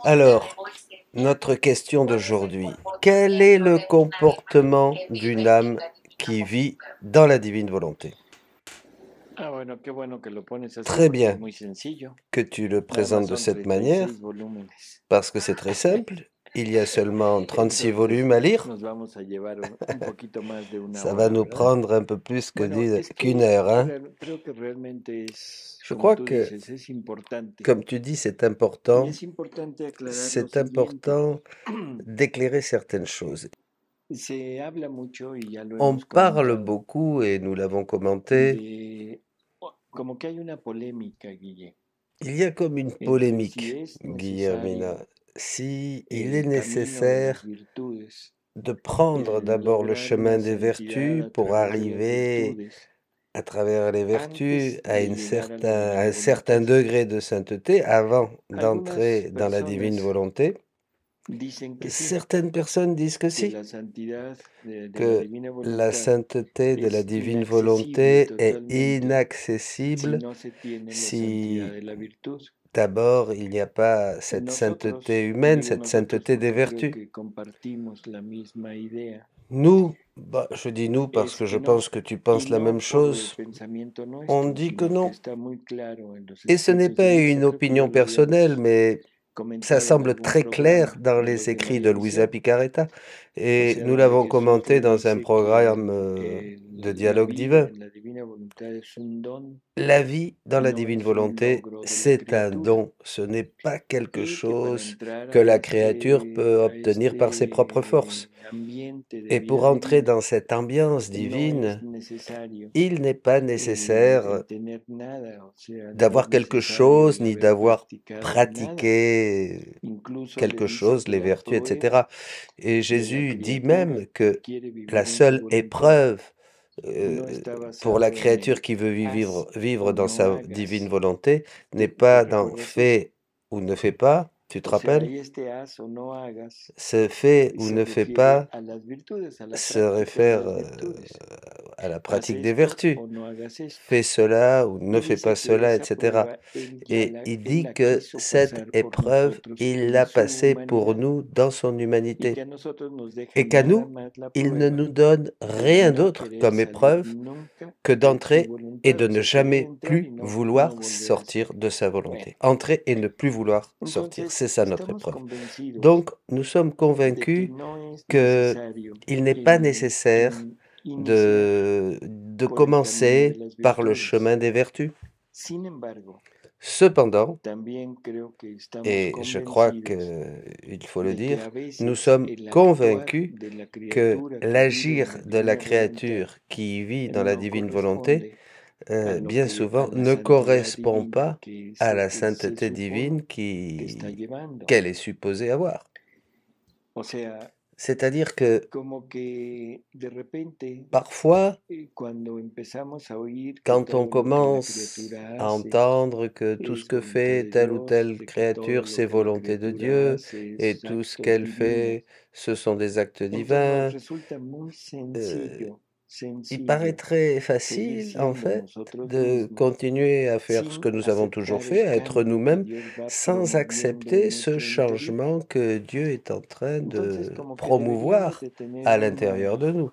Alors, notre question d'aujourd'hui. Quel est le comportement d'une âme qui vit dans la divine volonté? Ah, bueno, qué bueno que lo pones así Très porque es bien muy sencillo. que tu le Nada más présentes de son cette manière, 36 volúmenes. parce que c'est très simple. Il y a seulement 36 Entonces volumes à lire. nos vamos a llevar un poquito más de una Ça va hora, nous ¿verdad? prendre un peu plus Bueno, es qu'une que heure, hein. creo que realmente es, Je como crois tú que, dices, es importante. comme tu dis, Y es importante aclarar lo c'est siguiente. important d'éclairer certaines choses. Se habla mucho, y ya lo On hemos parle comentado, beaucoup, et nous l'avons commenté, de como que hay una polémica, Guille, il y a comme une entre si polémique, es Guillermina. necesario Si il est el camino de las nécessaire virtudes, de prendre el d'abord le lograr chemin una des santidad vertus a pour través de las arriver virtudes, à travers les vertus antes de llegar a la à divina un certain voluntad. degré de sainteté avant Algunas d'entrer dans la divine personas volonté. dicen que sí, Certaines personnes disent que que si, la santidad de la que divina la voluntad sainteté de la es divine inaccesible volonté est totalmente si inaccessible no se tiene la santidad si de la virtud. d'abord il n'y a pas cette sainteté Nosotros, humaine, digo cette nosotros sainteté des porque creo vertus. que compartimos la misma idea, Nous, bah, je dis nous parce es que je no, pense que tu y penses la même no por el chose. pensamiento On nuestro, dit que sino que non. está muy claro en los Et ce n'est escritos de pas Luisa, une creo que ya opinion lo personnelle, habíamos mais ça comentado en semble algún très clair programa dans de los les de écrits María de Luisa Visión, Picaretta, o et sea, nous donde l'avons Jesús commenté le dans un dice programme que de la dialogue vida divin. en la divina voluntad es un don, La vie dans la no divine es un volonté, logro de la c'est un criatura, don, ce n'est pas quelque y que para chose entrar que la créature peut a obtenir par ses propres forces. ambiente de Et pour vida entrer divina, dans cette ambiance no es divine, necesario il n'est pas nécessaire el tener nada, o sea, no es d'avoir quelque necesario chose el ni haber d'avoir practicado nada. pratiqué Incluso le quelque dice chose, que les la vertus, prueba etc. Et de la Jésus dit criatura même que que quiere la vivir en su seule voluntad épreuve no euh, está pour la basado en créature el qui veut haz vivre o dans no sa divine hagas, volonté n'est pas porque dans pues resulta, fait ou ne fait pas, tu te o sea, rappelles? y este haz o no hagas Ce fait ou se ne fait refiere pas a las virtudes, a la se práctica de réfère las virtudes. à la Haz pratique des esto vertus. o no hagas esto. Fais cela ou ne Y fais pas dice que cela, esa etc. prueba Et il él dit la que quiso cette pasar por épreuve, nosotros il en l'a su passée pour humanidad nous dans son y que humanité. a nosotros nos deja Et qu'à nada nous, más la il ne prueba nous donne de rien no d'autre querer comme salir épreuve nunca que de su d'entrer et voluntad, de o ne sea, querer jamais entrar y plus no vouloir volver a sortir salir. de sa Bueno, volonté. Entrer et ne plus vouloir sortir. C'est entonces ça notre estamos épreuve. convencidos Donc, nous sommes de que convaincus no es que necesario il n'est pas nécessaire iniciar de por el camino de commencer las par le virtudes. chemin des vertus. Sin embargo, Cependant, también creo que estamos et je crois convencidos qu'il faut le de que a dire, nous veces sommes el actuar convaincus de la que criatura que vive en l'agir la de la divina voluntad créature qui vit dans la no divine volonté, corresponde a lo bien que a souvent, la ne santidad correspond divina pas que es à lo la que se sainteté supone divine que está llevando. qu'elle est supposée avoir. O sea, C'est-à-dire que como que de repente parfois, cuando empezamos a oír que quand on todo lo que la commence criatura à hace entendre que tout ce es que voluntad fait de telle ou Dios, telle de que todo créature, lo c'est que la volonté de criatura Dieu, hace et es tout ce actos qu'elle divinos, fait, ce sont des actes entonces nos divins, resulta muy euh, sencillo, il sencillo paraîtrait seguir facile, en siendo fait, nosotros de mismos continuer à faire ce que sin nous avons toujours aceptar fait, el à être cambio que nous-mêmes, Dios va sans promoviendo accepter en ce nuestro interior. changement que Dieu est en train Entonces, de como que deberíamos promouvoir de tener à l'intérieur de nous.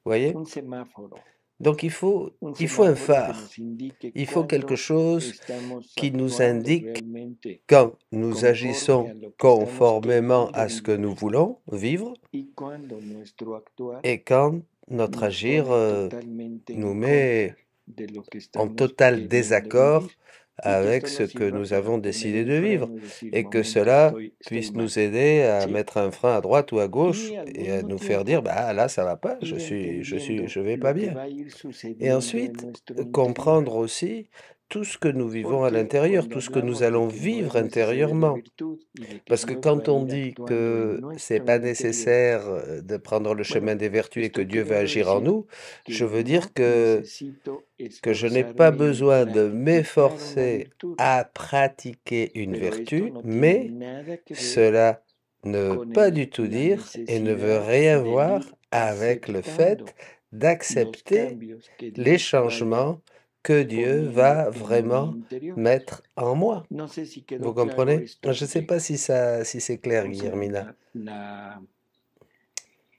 Voyez? un semáforo, Donc un il faut un semáforo que phare, nos indique il faut quelque cuándo chose estamos qui nous actuando indique realmente quand nous conforme a agissons lo que estamos conformément queriendo à ce que vivir nous voulons vivre y cuando nuestro actuar et quand notre nos agir pone totalmente nous en contra met de lo que en estamos total queriendo désaccord vivir y que avec esto ce nos que sirva nous para avons poner décidé un de vivre freno y decir, et que momento, cela estoy puisse mal, nous aider à ¿sí? mettre un frein à droite ou à gauche Y al et à mismo nous faire dire, tiempo bah là ça va pas, ir entendiendo je vais pas lo que bien. va a ir Et sucediendo en ensuite, nuestro interior. comprendre aussi tout ce que nous vivons à Porque l'intérieur, cuando tout ce que nous hablamos de allons que no es vivre necesaria la intérieurement. virtud y de que Parce que Dios va quand a on ir dit actuando en que c'est nuestro pas interior, nécessaire de prendre le chemin bueno, des vertus et que estoy Dieu va queriendo agir en decir nous, je que veux dire no necesito que je n'ai pas esforzarme en besoin de practicar una m'efforcer virtud, à pratiquer une pero esto vertu, no tiene mais nada que ver cela ne veut con pas du tout la dire et ne veut necesidad rien del voir ir avec le fait aceptando los d'accepter cambios que les Dios vaya changements que Dieu poniendo va en mi vraiment interior. mettre en moi. No sé si Vous quedó claro comprenez? esto Je ne sais de, pas si c'est clair, o sea, Guillermina. la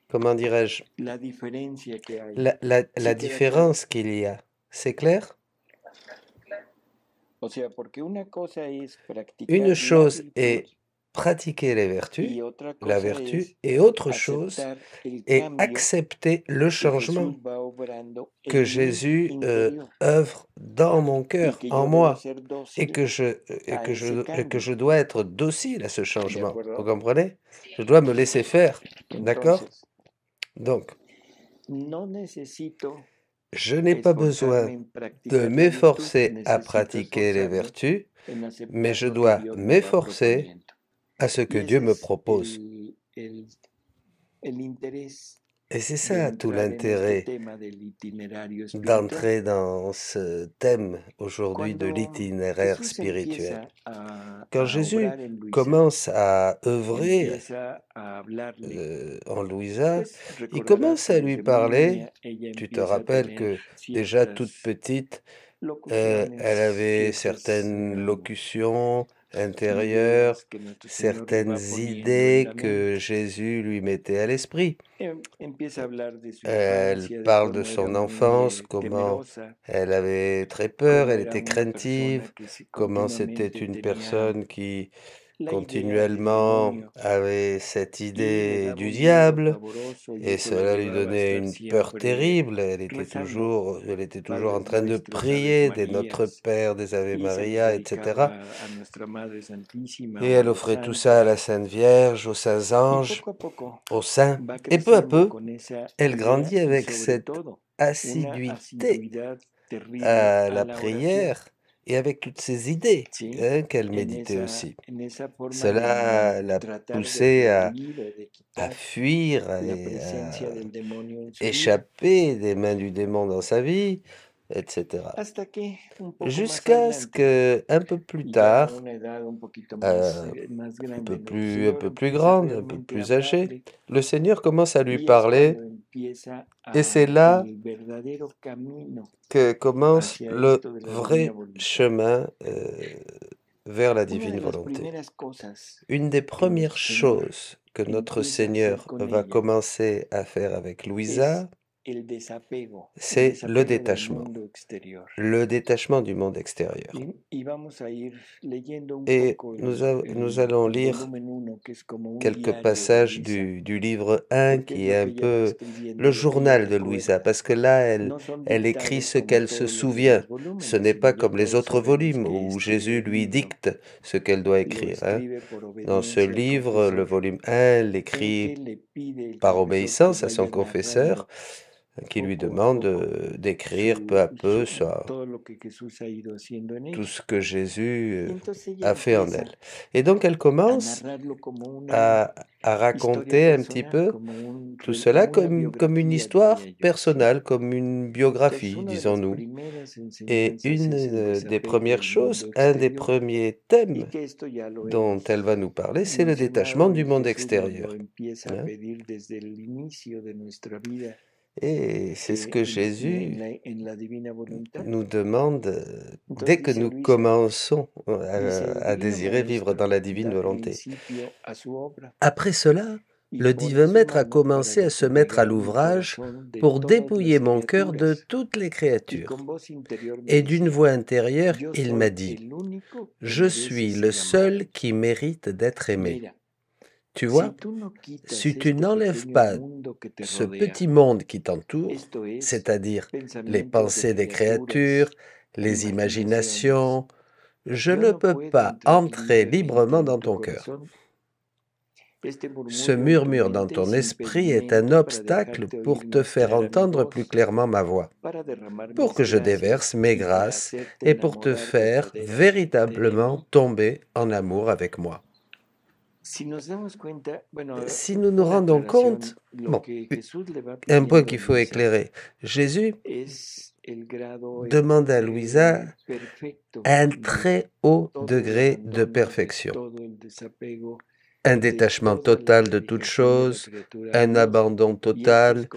Comment dirais-je? la diferencia que hay. La Sí queda claro. différence qu'il y a. C'est clair? O sea, porque una cosa es practicar Une la chose virtud est pratiquer les vertus, y otra la cosa vertu, es et autre chose aceptar el est cambio accepter le que changement Jesús va obrando que en mi Jésus interior œuvre dans mon y cœur, que en yo debo moi, ser et dócil que je, a ese dois cambio. être docile à ce ¿De changement. Vous acuerdo? comprenez? Je dois me laisser faire. D'accord? Entonces, Donc, no necesito je n'ai pas esforzarme besoin en de practicar la virtud, m'efforcer à necesito pratiquer les esforzarme vertus, en mais aceptar je lo que dois Dios me va m'efforcer proponiendo. à ce que Y Dieu ese me es propose. el interés Et c'est de ça tout entrar en este l'intérêt tema del itinerario espiritual. d'entrer dans ce thème aujourd'hui de Cuando l'itinéraire Jesús spirituel. empieza Quand a Jésus obrar en Luisa, commence à œuvrer empieza a hablarle, en Louisa, pues il recordarás commence que à lui desde muy parler. niña ella Tu te empieza a rappelles tener que déjà toute ciertas petite, elle locuciones, avait ciertas certaines locutions intérieures, ideas que nuestro Señor le certaines va poniendo en idées la que mente. Jésus lui mettait à l'esprit. Empieza a hablar de su Elle infancia, de parle de cómo era son muy enfance, comment temerosa, elle avait très peur, cómo elle era était una persona craintive, que se comment c'était continuamente une tenía personne qui la idea del continuellement demonio avait cette y le idée daba du un miedo diable pavoroso y et eso la cela lui llevaba a donnait estar une peur siempre terrible. Elle rezando était toujours en Padres train de Nuestros, Aves prier des Notre Marías Père, des Ave y se los Maria, etc. dedicaba a Nuestra Madre Santísima Et o a elle los offrait tout ça à la santos. Sainte Vierge, aux saints Y anges, poco a poco aux saints. va Et peu à creciendo peu, con esa elle idea grandit y avec sobre cette todo una assiduité asiduidad terrible à a la la oración, prière et avec toutes ces idées ¿sí? qu'elle En méditait aussi. esa forma Cela de l'a tratar de poussée rehuir o de à quitar fuir la et presencia à del demonio en su vida, échapper des mains du démon dans sa vie, etc. hasta que un poco más Jusqu'à ce adelante, que, un peu plus y ya a tard, una edad un poquito euh, más un grande, peu el plus, un Señor peu plus empieza grande, un peu realmente a plus âgée, hablarle, le Seigneur commence à lui y es parler, cuando empieza et c'est là el verdadero camino que commence hacia le esto de la divina vrai voluntad. chemin vers la Una de divine las volonté. primeras cosas Une des que premières nuestro Señor choses que notre empieza a hacer Seigneur con va ella commencer à faire avec es Louisa, el desapego c'est le del détachement. mundo exterior. Le détachement du monde extérieur. Y vamos a ir leyendo un Et poco nous allons el lire volumen 1, que es como un quelques diario de passages Luisa, du livre 1 porque es qui lo est que un ella va peu escribiendo, le lo que ella journal de Louisa, recuerda. parce que là, No son elle écrit dictados ce como qu'elle se todos los souvient. demás volúmenes, Ce n'est sino pas ya comme les todos autres sabemos volumes que où escribe Jésus el lui libro, dicte ce qu'elle doit lo écrire. Hein. escribe por Dans ce obediencia al livre, le confesor, volume 1, elle en l'écrit que le pide el par confesor que obéissance à son vaya confesseur, narrando qui lui poco a demande poco d'écrire peu à peu todo lo que Jesús ha ido haciendo en tout ella. ce que Jésus Y entonces ella a fait en empieza elle. Et donc elle a commence narrarlo como una à raconter historia un petit personal, peu tout cela como una comme une biografía, histoire diría yo, ¿sí? personnelle, comme une Entonces, biographie, una de las disons-nous. primeras Et enseñanzas une es el des desapego premières del choses, mundo un des exterior, premiers y thèmes que esto ya lo dont elle va nous parler, c'est le détachement mencionado, du y monde Jesús nos lo extérieur. empieza a Hein. pedir desde el inicio de nuestra vida, Et c'est ce que Jésus en la divina voluntad. nous demande Entonces dès que dice nous Luisa, commençons dice el à divino désirer vivre maestro dans la divine da volonté. principio a su obra Après cela, y le pone divin su maître a mano para commencé à se mettre à desobligar mi l'ouvrage corazón de pour todas dépouiller las mon cœur de criaturas. toutes les Y créatures. con voz interior me Et d'une decía, voix intérieure, yo il m'a soy dit, el único que je merece suis le ser amado. seul qui mérite d'être aimé. Mira, Tu si vois, tú no quitas si tu este n'enlèves pequeño pas mundo que te ce rodea, petit monde qui t'entoure, esto es, c'est-à-dire les pensamientos de pensées des créatures, criaturas, les imaginaciones, imaginations, je yo ne no peux puedo pas entrar entrer librement libremente dans en tu ton cœur. corazón. Este Ce murmullo en tu murmure dans mente ton es esprit est un impedimento para obstacle dejarte pour oír te más faire clara mi entendre voz, plus clairement ma voix, para derramar pour mis que je gracias déverse mes y para grâces hacerte et pour te enamorar faire véritablement tomber en amour avec moi. Si nos damos cuenta, bueno, Si nous nous una rendons aclaración, compte, lo bon, que Jesús le va un pidiendo point a qu'il faut Luisa éclairer. Jésus es el grado demande à Louisa perfecto un de très haut todo el degré de abandono, de perfection, todo el desapego un détachement total de toute chose, un abandon total.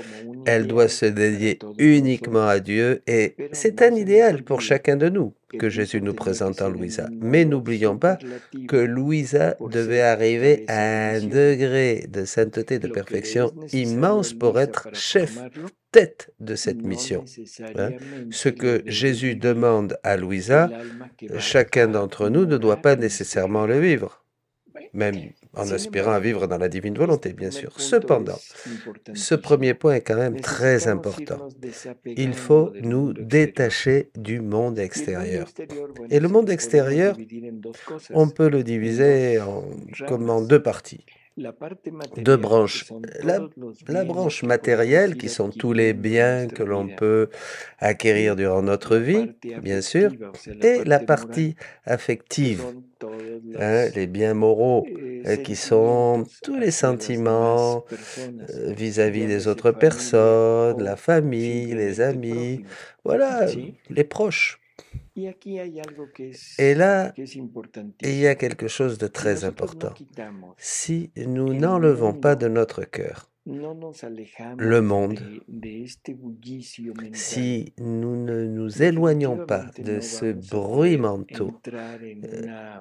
Elle doit se dédier uniquement à Dieu et c'est un idéal pour chacun de nous que Jésus nous présente en Louisa. Mais n'oublions pas que Louisa devait arriver à un degré de sainteté, de perfection immense pour être chef, tête de cette mission. Hein? Ce que Jésus demande à Louisa, chacun d'entre nous ne doit pas nécessairement le vivre, même en aspirant à vivre dans la divine volonté, bien sûr. Cependant, ce premier point est quand même très important. Il faut nous détacher du monde extérieur. Et le monde extérieur, on peut le diviser comme en deux parties. Deux branches. La branche matérielle, qui sont tous les biens que l'on peut acquérir durant notre vie, bien sûr, et la partie affective, hein, les biens moraux, qui sont tous les sentiments vis-à-vis des autres personnes, la famille, les amis, voilà, les proches. Et là, il y a quelque chose de très important. Si nous n'enlevons pas de notre cœur le monde, si nous ne nous éloignons pas de ce bruit manteau,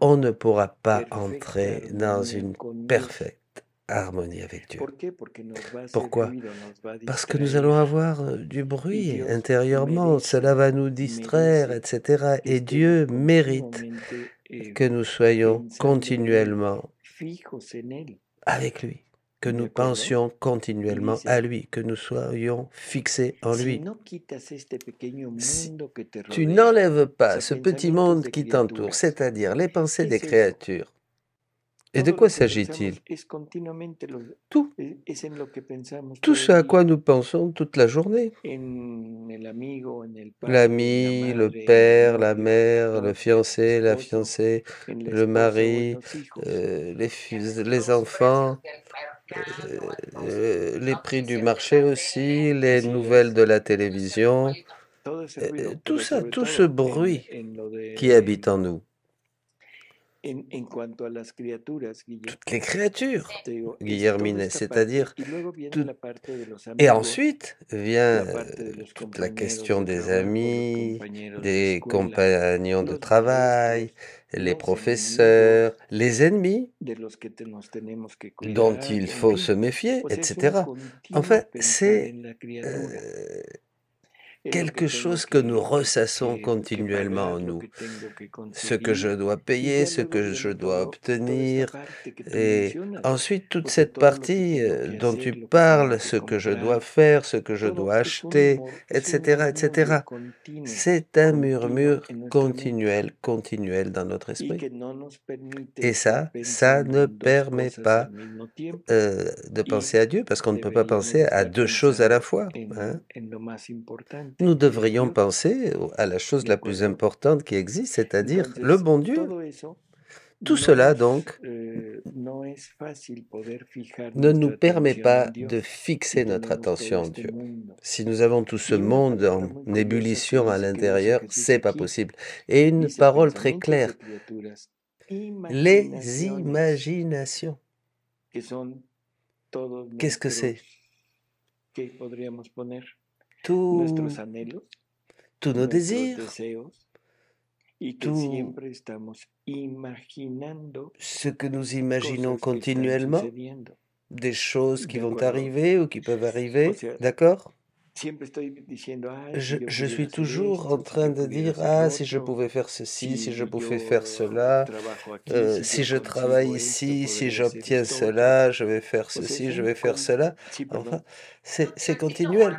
on ne pourra pas entrer dans une parfaite harmonie avec Dieu. Pourquoi? Parce que nous allons avoir du bruit intérieurement, cela va nous distraire, etc. Et Dieu mérite que nous soyons continuellement avec lui, que nous pensions continuellement à lui, que nous soyons fixés en lui. Si tu n'enlèves pas ce petit monde qui t'entoure, c'est-à-dire les pensées des créatures, et de quoi s'agit-il? Tout. Tout ce à quoi nous pensons toute la journée. L'ami, le père, la mère, le fiancé, la fiancée, le mari, les enfants, les prix du marché aussi, les nouvelles de la télévision, tout ça, tout ce bruit qui habite en nous. Toutes les créatures, Guillermine, c'est-à-dire et ensuite vient toute la question des amis, des compagnons de travail, les professeurs, les ennemis dont il faut se méfier, etc. Enfin, c'est quelque chose que nous ressassons continuellement en nous. Ce que je dois payer, ce que je dois obtenir, et ensuite toute cette partie dont tu parles, ce que je dois faire, ce que je dois acheter, etc., etc. C'est un murmure continuel dans notre esprit. Et ça ne permet pas de penser à Dieu, parce qu'on ne peut pas penser à deux choses à la fois. Hein? Nous devrions penser à la chose la plus importante qui existe, c'est-à-dire le bon Dieu. Tout cela, donc, ne nous permet pas de fixer notre attention en Dieu. Si nous avons tout ce monde en ébullition à l'intérieur, c'est pas possible. Et une parole très claire, les imaginations. Qu'est-ce que c'est? Tous nos désirs, tout ce que nous imaginons continuellement, des choses qui vont arriver ou qui peuvent arriver, d'accord? Je suis toujours en train de dire, ah, si je pouvais faire ceci, si je pouvais faire cela, si je travaille ici, si j'obtiens cela, je vais faire ceci, je vais faire cela. Enfin, c'est continuel.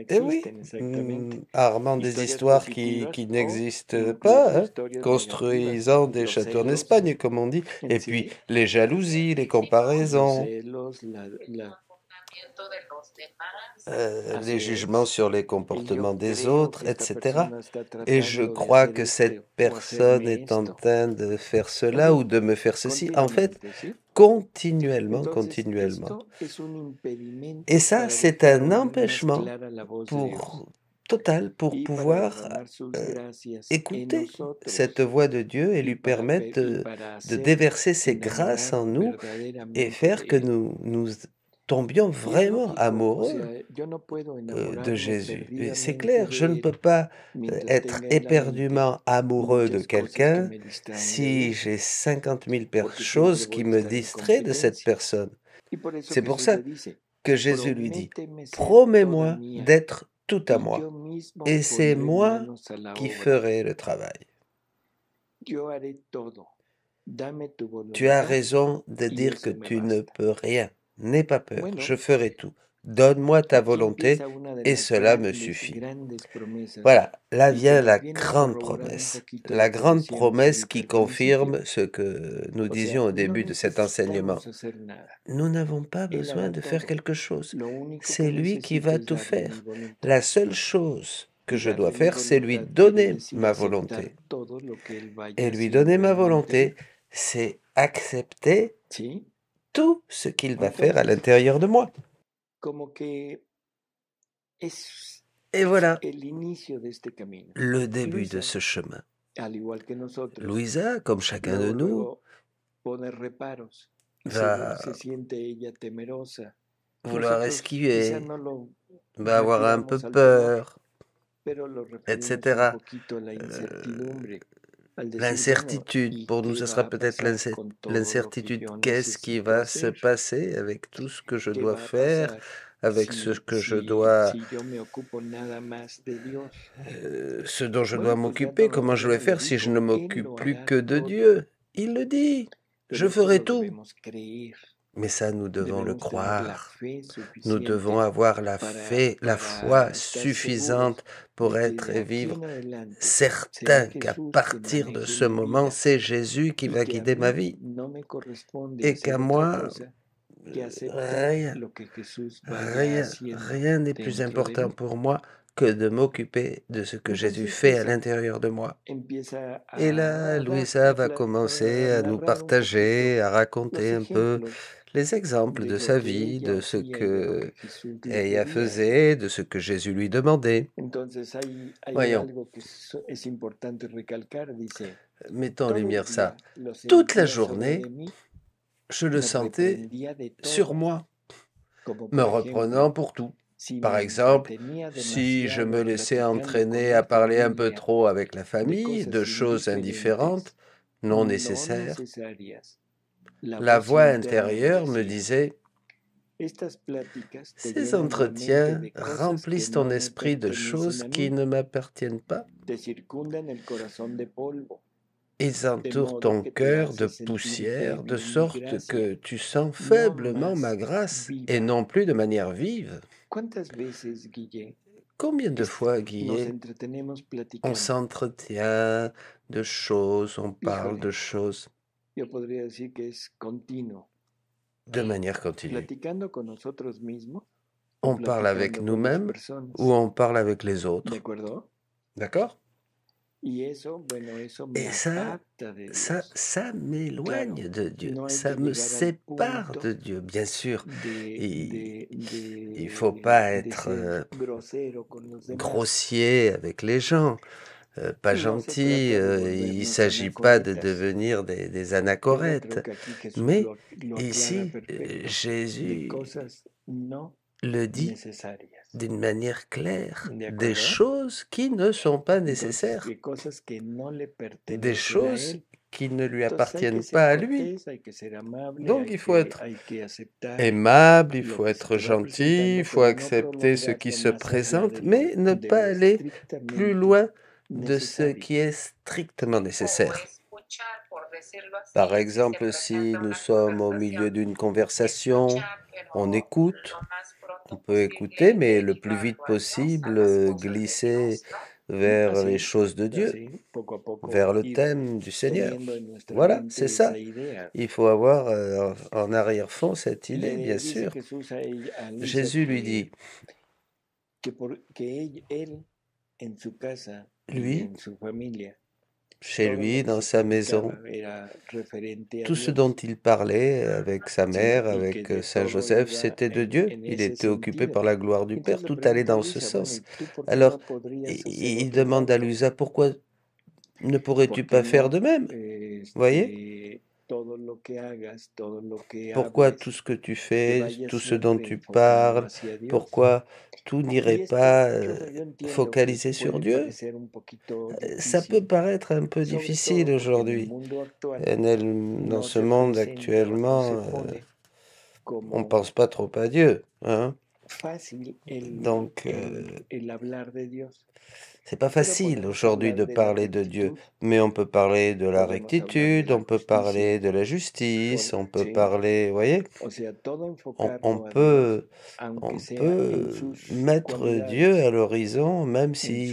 Eh oui, armant des histoires qui n'existent pas, hein, construisant des châteaux en Espagne, comme on dit, et puis les jalousies, les comparaisons, les jugements sur les comportements des autres, etc. Et je crois que cette personne est en train de faire cela ou de me faire ceci. En fait, continuellement. Et ça, c'est un empêchement pour total pour y para pouvoir derramar sus euh, gracias en écouter cette nosotros voix de Dieu et y lui permettre y de, para de hacer déverser ses grâces en enamorar nous et verdaderamente faire que de Él. nous tombions Y es vraiment lógico, o amoureux sea, yo no puedo de enamorarme Jésus. Et c'est perdidamente clair, je ne de peux Él pas mientras être tenga en la mente éperdument amoureux de muchas cosas que quelqu'un me distraen de si Él, j'ai 50 000 porque siempre choses qui voy a me estar en distraient de cette competencia. personne. Y por eso C'est pour Jesús ça le dice, que Jésus lui dit, prométeme ser toda promets-moi mía d'être tout à y moi, yo mismo et c'est pondré moi manos a la qui obra. ferai le travail. Yo haré todo. Dame tu Tu as voluntad raison de y dire que eso me tu ne basta. peux rien. N'aie pas peur, je Bueno, ferai tout. Donne-moi ta aquí volonté empieza una de et las cela me grandes, suffit. grandes promesas Voilà, là y que vient nos la viene a grande corroborar un promesse. poquito La lo que grande decíamos promesse ahorita qui al principio. confirme ce que nous O sea, disions au no début de cet enseignement. necesitamos hacer nada. Nous n'avons pas Él besoin hará de faire todo. quelque chose. Lo único que C'est lui qui necesito va es tout darle mi faire. voluntad. La seule chose que Y je dois darle mi faire, c'est lui voluntad quiere donner decir ma aceptar volonté. todo lo que Él vaya Et lui donner haciendo ma en mi volonté, interior. c'est accepter ¿Sí? tout ce qu'il va faire à Entonces, l'intérieur de moi. como que es Et voilà el inicio de este camino. le début de Luisa, ce chemin. al igual que nosotros, Louisa, comme chacun de nous, luego pone reparos y va se siente ella temerosa. vouloir Nosotros quizá esquiver, no lo va avoir un peu refiramos al temor, peur, pero lo referimos un etc. poquito a la Euh, incertidumbre, al decir, bueno, L'incertitude, ¿y pour nous, qué ce va sera a peut-être pasar con todo lo que l'incertitude. yo Qu'est-ce qui necesito va se hacer? passer avec tout ce que je ¿Qué dois va a faire, pasar avec ce que je dois, si yo me ocupo nada más de Dios? ce dont je dois Bueno, pues ya m'occuper, comment je vais Él lo faire si je dijo, ne Él m'occupe lo plus hará que de todo, Dieu? Il le dit, je pero esto ferai lo tout. debemos creer. Mais ça, nous devons le Debemos tener la croire. fe Nous devons suficiente avoir la para foi estar suffisante seguros pour de que être de et aquí vivre en adelante será certain qu'à Jesús quien partir de maneje ce mi moment, vida c'est Jésus qui y va que a guider ma mí vie no me corresponde et qu'à hacer otra moi, cosa que aceptar rien, lo que Jesús vaya haciendo rien n'est plus dentro de important mí. pour moi que de m'occuper de ce que Jésus Entonces fait à Luisa l'intérieur de moi. empieza Et là, Louisa va commencer à nous narrar un poquito partager, à raconter los un peu ejemplos les exemples de de lo sa que vie, ella de ce hacía y de lo que que Jesús le ella pedía. faisait, de ce que Jésus lui demandait. Entonces hay Voyons, algo que es importante recalcar, dice, mettons en todo el lumière ça. día lo Toute la sentía sobre journée, de mí, je le me sentais reprendía de sur todo, moi, como me por reprenant ejemplo, pour tout. si Par me exemple, entretenía si je me demasiado laissais platicando con entraîner à la parler un peu familia trop avec la de famille, de cosas choses indifférentes, indiferentes, non no nécessaires, necesarias. La la voz voix interna me intérieure me decía, disait: estas pláticas te ces llenan la mente entretiens de cosas que remplissent ton no me esprit de pertenecen choses a qui mí, ne m'appartiennent pas. te circundan el corazón de polvo, Ils de entourent modo ton que te cœur de hace sentir poussière, de débil en mi sorte que gracia, tu sens no faiblement ma más grâce, et viva. non plus de manière vive. ¿Cuántas veces, Guille, Combien de fois, nos Guillet, entretenemos on platicando? s'entretient de choses, on parle de Híjole, choses yo podría decir que es continuo, de manière continue. platicando con nosotros mismos o On parle avec platicando con las nous-mêmes ou personas, on parle avec les ¿de autres. acuerdo? D'accord? Y eso, bueno, eso me Et ça, aparta de ça, Dios. ça Claro, m'éloigne de Dieu. no hay Ça que me llegar al sépare de punto Dieu. Bien sûr, de, il de, il faut pas de être ser grosero con los demás. grossier avec les gens, pas Y no se gentil. trata de Il ne volvernos s'agit pas de anacoretas, devenir des pero anachorètes. creo que aquí Jesús Mais lo aclara ici, perfecto, de Jésus cosas no le dit necesarias. d'une manière claire, ¿De des acuerdo? choses qui ne sont pas Entonces, nécessaires, de cosas que no le des pertenecen a choses Él. qui ne lui Entonces hay que appartiennent ser pas à lui. cortés, hay que ser amable, Donc il faut être hay que aceptar aimable, il lo faut que se être te va gentil, il presentando, faut pero no accepter ce qui prolongarlo se más allá présente, mais ne de pas lo aller plus estrictamente loin de ce qui necesario. est strictement nécessaire. Par exemple, si nous sommes au milieu d'une conversation, on écoute, on peut écouter, mais le plus vite possible glisser vers les choses de Dieu, Así, poco a poco vers le ir thème du Seigneur. teniendo en nuestra Voilà, mente c'est ça. esa idea. Il faut avoir en arrière-fond cette idée, bien Le dice sûr. Jesús a Luisa Jésus lui dit, que él en su casa y lui, en su familia chez todo lui, lo que dans se sa maison. platicaba era referente a Tout ce dont Dios, il parlait avec sa ¿sí? mère, Y avec que de Saint todo Joseph, iba c'était de Dieu. en Il ese était occupé sentido. par la gloire du Père. Entonces le Tout allait pregunta a dans ce Luisa, bueno, sens. ¿y tú por qué Alors, no podrías hacer il otro demande à tanto? Luisa, pourquoi ne pourrais-tu ¿Por qué pas faire de no même? Voyez? todo lo que hagas, todo lo que Pourquoi tout hables, ce que tu que fais, vaya tout ce dont siempre tu enfocado parles, hacia Dios? pourquoi tout n'irait Y esto, pas yo entiendo que focalisé sur puede Dieu? parecer un poquito Ça peut difícil, paraître un peu sobre difficile todo porque en el aujourd'hui. mundo actual Dans no ce se monde presenta o no se actuellement, pone on pense como pas trop à Dieu, hein? fácil Donc, el hablar de Dios. c'est pas Pero facile podemos aujourd'hui hablar de de la parler de Dieu, rectitud, mais on peut parler de la podemos hablar de rectitude, la on peut justicia, parler de la justice, on peut ¿sí? parler, vous voyez, O sea, todo on enfocarlo a Dios, peut, aunque on sea en peut sus mettre Dieu cualidades, à l'horizon, même en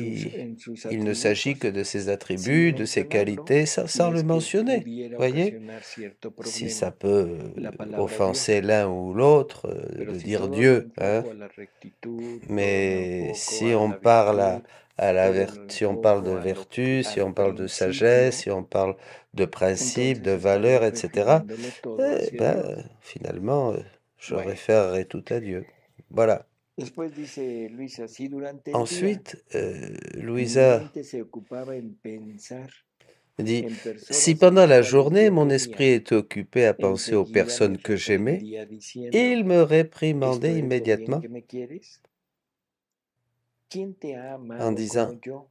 si sus il ne s'agit que atributos, de ses sin attributs, de ses mencionarlo, qualités, si sans le es que mentionner, pudiera voyez, ocasionar cierto si ça problema peut la palabra offenser Dios. l'un ou l'autre Pero de si dire todo lo Dieu, hein. enfoco a la rectitud, todo lo Mais enfoco si a on la parle virtud, todo lo si on parle de enfoco vertu, si al on parle de sagesse, principio, si on parle de principe, de entonces valeur, estaría etc., refiriéndolo todo hacia Dios. finalement, je Bueno, référerai tout à Dieu. Voilà. después dice Luisa, si durante el día Ensuite, mi Louisa mente se ocupaba en pensar dit, en si personas en pendant las la cuales journée yo mon temía, esprit était occupé à penser aux enseguida me personnes que j'aimais, reprendería diciendo, il me ¿esto réprimandait es lo bien immédiatement que me quieres? ¿Quién te ha en amado disant, como yo?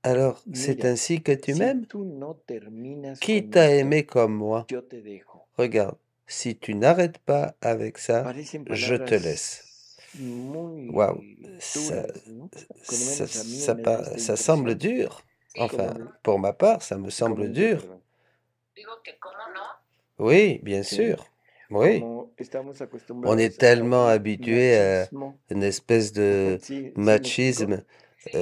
alors c'est Mira, ainsi que tu si m'aimes? tú no terminas Qui con t'a esto, aimé comme moi? yo te dejo. Regarde, si tu n'arrêtes pas avec ça, Parecen je te laisse. Waouh, muy ça, duras, ¿no? Cuando menos a mí me da esta ça semble impresión. dur. Enfin, Como, pour ma part, ça me como semble en qué, dur. perdón. Oui, bien Sí, sûr. Oui. como estamos On acostumbrados est al tellement habitué à machismo. une espèce de Sí, sí me explico. machisme.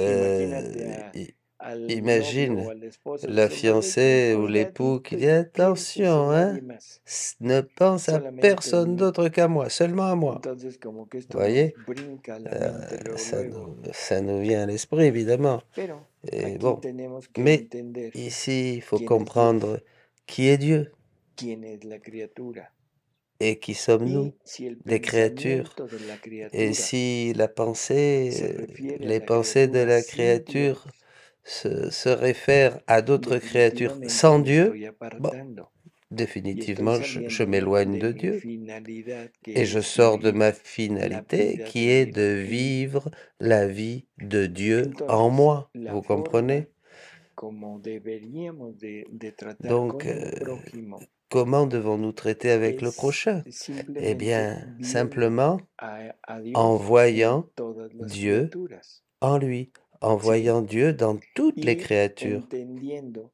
Imagínate al novio Imagine o a la esposa la diciendo, oye, ¿qué fiancée ou l'époux qui dit pienses en attention, nadie hein, más, ne pense à solamente en personne mí. d'autre qu'à moi, seulement à moi. Entonces como que Vous esto nos voyez, brinca a la mente luego, luego. ça nous vient à l'esprit, évidemment. Pero Et aquí bon, tenemos que mais entender ici, il faut quién es Dios, comprendre qui est Dieu quién es la criatura. et qui sommes-nous, Y si el des créatures. pensamiento de la Et criatura si la pensée, se refiere a les la pensées de criatura la sin Dios, créature se réfèrent à d'autres créatures definitivamente sans me Dieu, estoy bon, apartando y estoy définitivement, je saliendo m'éloigne de de mi Dieu. finalidad, que Et je es sors de vivir ma la finalité vida qui de est Dios de en mí. vivre la vie de Dieu en Entonces, moi. la Vous forma comprenez? como deberíamos de tratar Donc, con el prójimo comment devons-nous traiter avec le es prochain? Eh simplemente bien, viendo simplement a en Dios en voyant todas las Dieu criaturas, en lui, en ¿sí? voyant Dieu dans toutes les Y créatures entendiendo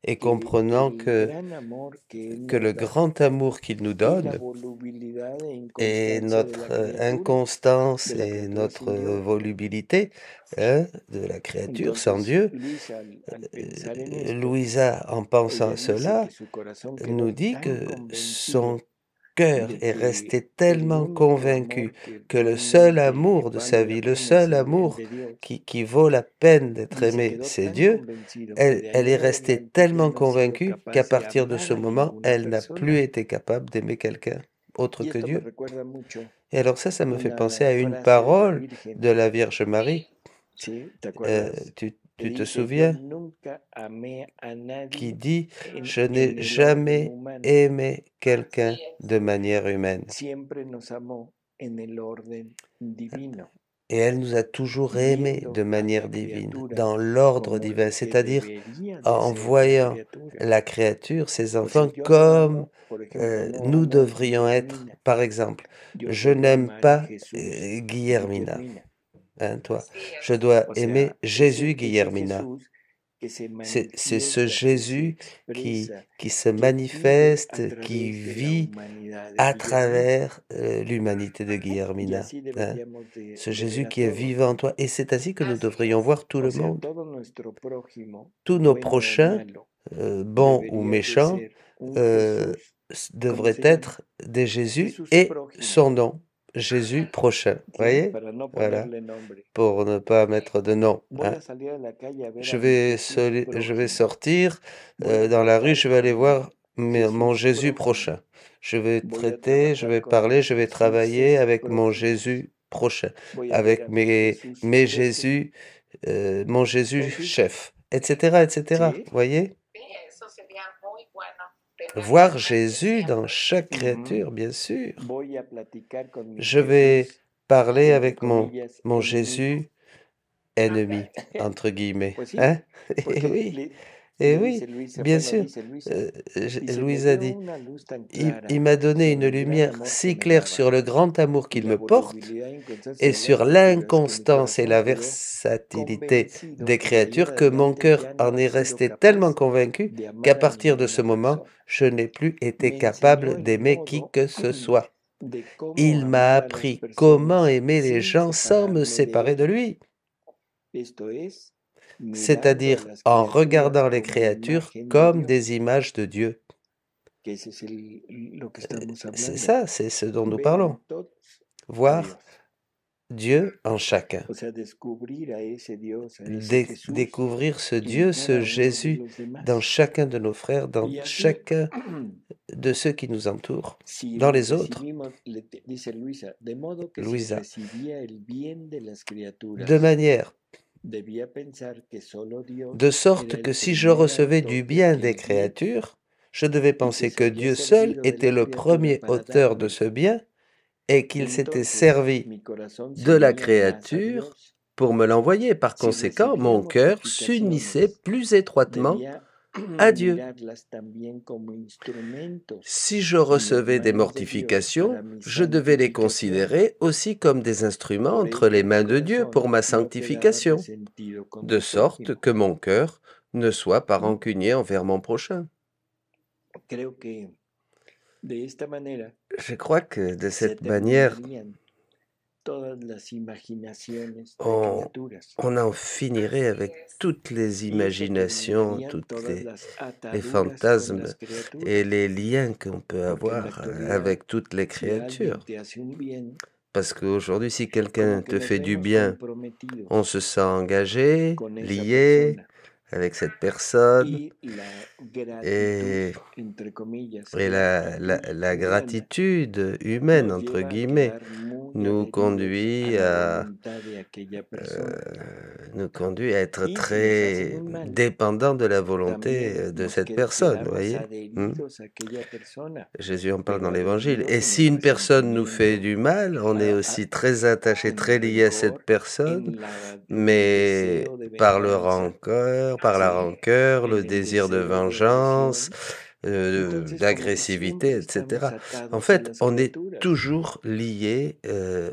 et que comprenant el gran amor que Él que nos le da grand amour qu'il nous y la donne volubilidad e et inconstancia de la notre criatura, inconstance de la et criatura notre sin Dios. volubilité hein, de la créature sans Entonces, Dieu, Luisa, al pensar en esto, Louisa, en pensant ella à dice cela, que su corazón nous quedó dit tan que son convencido cœur de est que resté el tellement único convaincu amor que que le seul realmente amour de sa vale la vie, le pena es seul amour el de Dios. qui vaut la peine d'être Dice, aimé, quedó c'est tan Dieu. convencido que de Elle ahí est en restée adelante ya tellement no ha sido convaincue qu'à capaz de partir de amar ce a moment, ninguna elle n'a plus persona. été capable d'aimer quelqu'un autre Y que esto me Dieu. recuerda mucho Et alors ça me fait penser una à une frase de la parole Virgen, de la Vierge Marie. ¿sí? ¿Te acuerdas? Tu Que te dice, yo souviens? nunca amé a Qui nadie dit je en n'ai el orden jamais humano. aimé quelqu'un de manière humaine. Siempre nos amó en el orden divino, Et elle nous a toujours aimés de viendo a manière la divine, criatura dans l'ordre como divin, lo que c'est-à-dire debería de en ser la voyant criatura. la créature, ses Pues si enfants, yo no comme amo, por ejemplo, no nous amo a devrions être. Guillermina, Par exemple, yo je debo n'aime amar a pas Jesús Guillermina, Guillermina. hein, toi. Je dois O aimer sea, Jésus ese Guillermina. Jesús que se C'est ce manifiesta, que se Jésus expresa, qui se que vive a manifeste, qui través de la vit humanidad de à Guillermina. travers l'humanité de Y Guillermina. así Hein? deberíamos Ce de Jésus ver a qui est todos. vivant en toi. Et c'est ainsi que nous devrions voir tout O le sea, monde. todo nuestro prójimo, Tous nos bueno o prochains, malo, bons ou debería de méchants, ser un Jesús, ¿cómo devraient se llama? être des Jésus Jesús et prójimo. son nom, Jésus prochain. Sí, Voyez? para no Voilà, ponerle nombre. pour ne pas mettre de nom. Voy Hein. a salir a la calle a ver Je a mi vais, Jesús je vais próximo. sortir Voy a dans la rue, tratar je vais aller con voir mi mon Jesús Jésus próximo. prochain. Je vais Voy a traiter, je trabajar vais con parler, mis je vais Jesuses travailler avec mon próximos. Jésus prochain, Voy a ver avec a mi Jesús mes jefe. Jésus, mon Jésus En fin, chef, etc., etc. sí. Voyez? Voir Jésus dans chaque créature, bien sûr. Voy a platicar con mi Je vais Jesús, parler entre avec comillas, mon enemigo. Jésus ennemi, entre guillemets. Pues sí, Hein? Eh porque oui, le eh dice oui, Luisa, bien bueno, sûr. dice Luisa, dice, me Louise a dio dit, una luz tan il clara m'a donné une sobre el gran lumière amor que si me claire daba sur le grand amour y qu'il la me porte volubilidad et inconstante de sur las criaturas que mi l'inconstance et corazón la quedó versatilité convencido des que de ahí en créatures que mon adelante cœur ya no en ha est sido resté tellement capaz convaincu de qu'à amar a partir de ce ninguna moment, persona. je n'ai plus été Me enseñó capable el d'aimer qui modo que ce soit. de cómo Il m'a amar a las appris comment personas aimer les sin gens sans me separarme de séparer de él. lui, Esto es, mirando a c'est-à-dire las en criaturas regardant les como créatures imagen de comme Dios, des images de Dieu. que ese es lo que estamos C'est hablando. ça, c'est ce dont nous Ver parlons. en todos a Voir Dios. Dieu en chacun. O sea, descubrir a ese Dios, a ese Jesús Découvrir ce en Dieu, ce cada uno de Jésus los demás. dans chacun de nos frères, dans Y así, chacun de ceux qui nous entourent, si dans lo les autres. recibimos, dice Luisa, de modo que si Louisa, recibía el bien de las de criaturas, manière, debía pensar que solo Dios de era sorte el que si je primer recevais autor du de bien des aquel bien créatures, je devais y que penser se que había Dieu seul servido de était la le criatura premier para auteur de darme. ce bien et qu'il s'était Entonces, servi mi corazón de la se unía más a créature Dios. pour me l'envoyer. Par Si conséquent, mon recibía cœur s'unissait mortificaciones, plus étroitement debía à Dieu. mirarlas también como instrumentos Si je en las recevais des manos de Dios mortifications, para mi je devais les santificación. considérer aussi comme des instruments Por entre les esto mi mains de Dieu pour corazón ma no quedaba sanctification, resentido con de mi sorte prójimo. que mon cœur ne soit pas Mm. rancunier envers mon prochain. Creo que de esta manera Je crois que de se cette manière, terminarían todas las imaginaciones de on, criaturas. on en finirait avec toutes les Y se imaginations, terminarían toutes todas las les ataduras con fantasmes las criaturas. et les liens qu'on peut Porque en la avoir actualidad, avec toutes les si alguien créatures. te hace un bien, Parce qu'aujourd'hui, si como quelqu'un que te nos fait du vemos bien, comprometidos on se sent engagé, con esa lié persona. avec cette personne Y la gratitud, et, entre comillas, et la humana, gratitude humaine, nos entre lleva a guillemets, quedar muy nous adheridos a conduit la à, voluntad de aquella persona. être Y si nos hacen très un mal, dépendants de la volonté también de nos cette personne, vous quedamos voyez. adheridos a aquella persona, Jésus en parle pero dans l'Évangile. adheridos Et en si el une personne nous fait resentimiento, du mal, on est aussi très attaché, en très el lié à cette rencor, personne, en el mais deseo de par le venganza, rancœur, par la ¿sí? rancœur, En le el désir de deseo de vengeance, agresión. Entonces, como que d'agressivité, siempre etc. estamos En atados a fait, las on est criaturas, toujours lié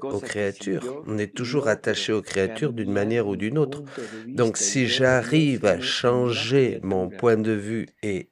aux cosa que si créatures. yo On est toujours logro attaché aux créatures d'une cambiar manière ou mi d'une autre. punto de Donc, vista y si ver a Dios j'arrive à en la changer mon criatura, point de vue et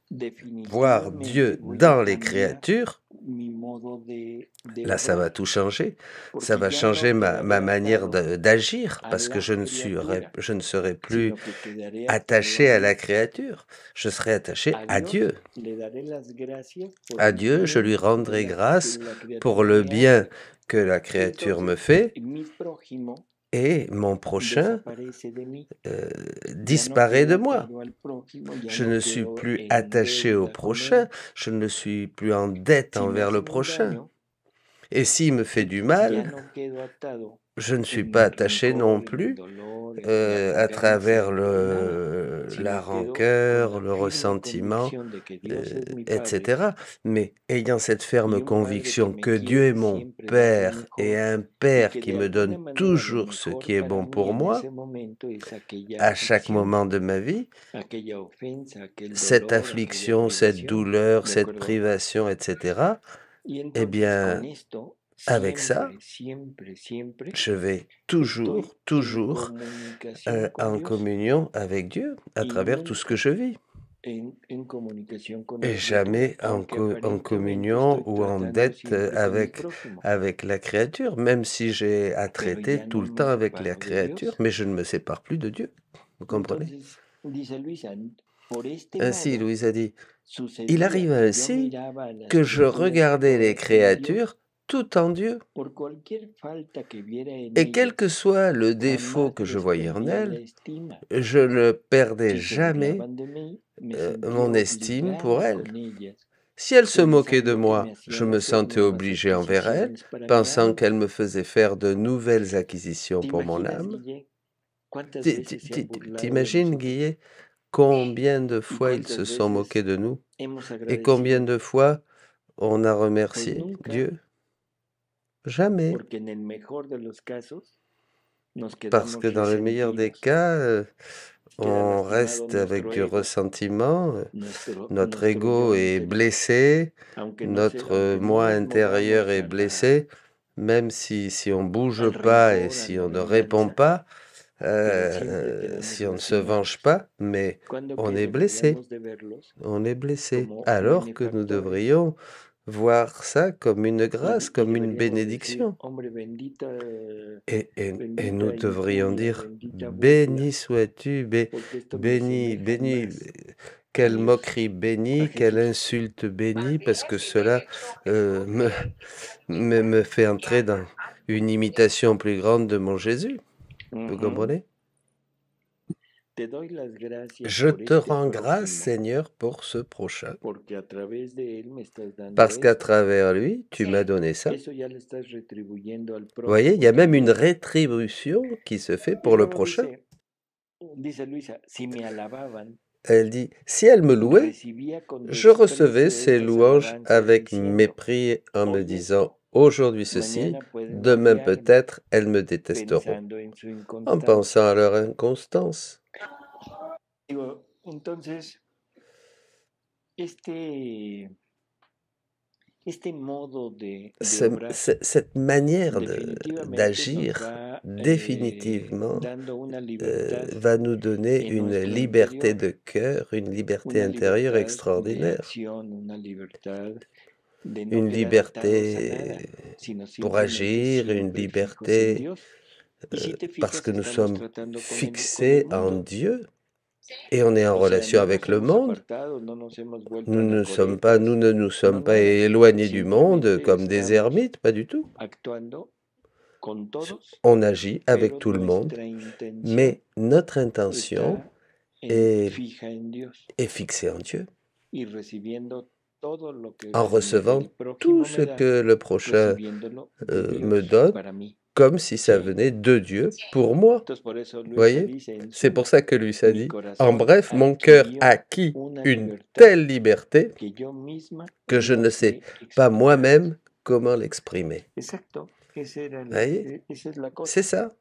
voir definitivamente Dieu voy a dans les cambiar créatures, mi modo de là, ça va obrar, tout changer. Ça porque va ya changer no ma quedaré manière atado d'agir, a parce que la criatura, je ne serai plus sino que quedaré atado attaché a à la Dios. créature. Je serai attaché A à Dios Dieu. le daré las gracias por À el Dieu, je bien lui que rendrai la grâce pour criatura le me bien hace. que la Y créature me entonces fait, mi prójimo et mon prochain desaparece de mí. euh, Ya no disparaît de quedo moi. atado al prójimo, ya Je no ne suis quedo plus en attaché au deuda con prochain, él. je ne suis plus en dette Si me envers le hacen un prochain. daño, Et s'il me fait du ya mal, no quedo atado je ne suis en pas el attaché non rencor, en el plus dolor, en la à venganza, travers nada, la sino quedo con rancœur, le la firme ressentiment, convicción de que Dios es mi Padre etc. Mais ayant cette y ferme un Padre que conviction me que Dieu est quiere mon siempre dar lo Père et mejor un y Père que qui de me alguna donne manera lo toujours ce mejor qui est para bon mí pour en moi, ese momento es aquella à chaque aflicción, moment de ma vie, aquella ofensa, aquel cette dolor, aquella affliction, cette privación, douleur, ¿de cette acuerdo? privation, etc., Y eh entonces bien, con esto, avec ça, siempre je vais estoy toujours en comunicación con en Dios communion avec Dieu à y travers tout ce que nunca je vis. en comunicación con Et la criatura, jamais aunque en aparentemente communion estoy ou en tratando dette siempre con mi prójimo, avec la créature, même si j'ai à pero traiter ya tout no le me temps avec la separo de créature, Dios. mais je ne me sépare plus de Dieu. Vous comprenez? Entonces, dice Luisa, por este Ainsi, modo Louise a dit, il sucedía arrive que yo ainsi miraba a las que je criaturas regardais les todas como Dios créatures tout en Dieu. por cualquier falta que viera en Et quel ella, que soit le défaut jamás que je voyais en desprendía la elle, estima. je ne perdais Si se jamais burlaban de mí, me sentía mon estime pour obligado elle. con ellas, Si elle se moquait de pensando que me moi, je hacían me hacer sentais nuevas obligé envers elle, adquisiciones para mi pensant alma. qu'elle me faisait faire de nouvelles acquisitions ¿Te pour mon imaginas, âme. Guille, cuántas veces se han burlado de T'imagines, nosotros Guillet, combien de y fois ils se cuántas sont moqués veces de nous hemos et combien agradecido? de fois on a Pues remercié nunca, Dieu? Jamais. porque en el mejor de los casos nos Parce que quedamos dans le meilleur des resentidos, cas, queda on lastimado reste avec nuestro du ego, ressentiment, notre nuestro ego yo est interior, blessé, aunque notre no moi nos intérieur movamos est blessé, même si on bouge al pas et rencor, a si la on ne répond venganza, pas, pero siempre si quedamos on ne se venge lastimados. pas, mais Cuando on que est blessé, deberíamos de verlos on est blessé, como alors que nous benefactores devrions voir ça comme une y grâce, comme une deberíamos decir, bénédiction. hombre, Et nous bendita devrions injuria, dire, bendita burla, béni sois-tu, porque esto no se béni, asemeja béni, más a quelle Dios, moquerie a bénie, quelle Jesús. insulte bénie, parce que cela me fait entrer dans une imitation plus grande de mon Jésus. Vous Ujú. comprenez? Te doy las gracias Je por te este rends grâce, prójimo, Seigneur, pour ce prochain, porque a través de él me estás dando parce qu'à esto. travers lui, tu m'as donné ça. Eso ya le estás retribuyendo al Vous voyez, il y prójimo a même une también. rétribution qui se fait Y pour le luego prochain. dice Luisa, si me alababan, Elle dit, si elle me louait, recibía con je recevais desprecio ses estas louanges alabanzas avec diciendo, mépris en me hoy disant, esto, aujourd'hui ceci, mañana pueden demain odiarme, peut-être elles me détesteront, pensando en su en pensant inconstancia. à leur inconstance. Digo, entonces, este modo de obrar Cette manière definitivamente d'agir nos va définitivement dando una libertad va nous donner en une nuestro liberté interior, de cœur, une liberté una intérieure libertad de extraordinaire, acción, una libertad de no une quedar atados a nada, liberté sino pour simplemente agir, une siempre fijos en liberté Dios. Y si te parce fijas, que nous estamos sommes tratando con el fixés en mundo. Dieu et on est en O sea, relation no avec nos le hemos monde. apartado, no nos hemos vuelto Nous ne anacoretas, nous no sommes pas nada. éloignés du monde Simplemente comme des estamos ermites, pas du tout. actuando con todos, On agit avec pero tout le monde, nuestra intención mais notre intention está fija en Dios est fixée en Dieu, y recibiendo todo lo que en recevant el prójimo tout ce me da, que le prochain recibiéndolo de me Dios donne, para mí. comme si ça Sí. venait de Dieu pour moi. Entonces por eso Luisa Voyez? dice en C'est suma, pour ça que lui ça mi dit, en corazón bref, mon cœur adquirió acquit una une libertad telle liberté que yo misma que je no ne sé sais explicar. pas moi-même comment l'exprimer. Exacto, esa Voyez? es la cosa. C'est ça,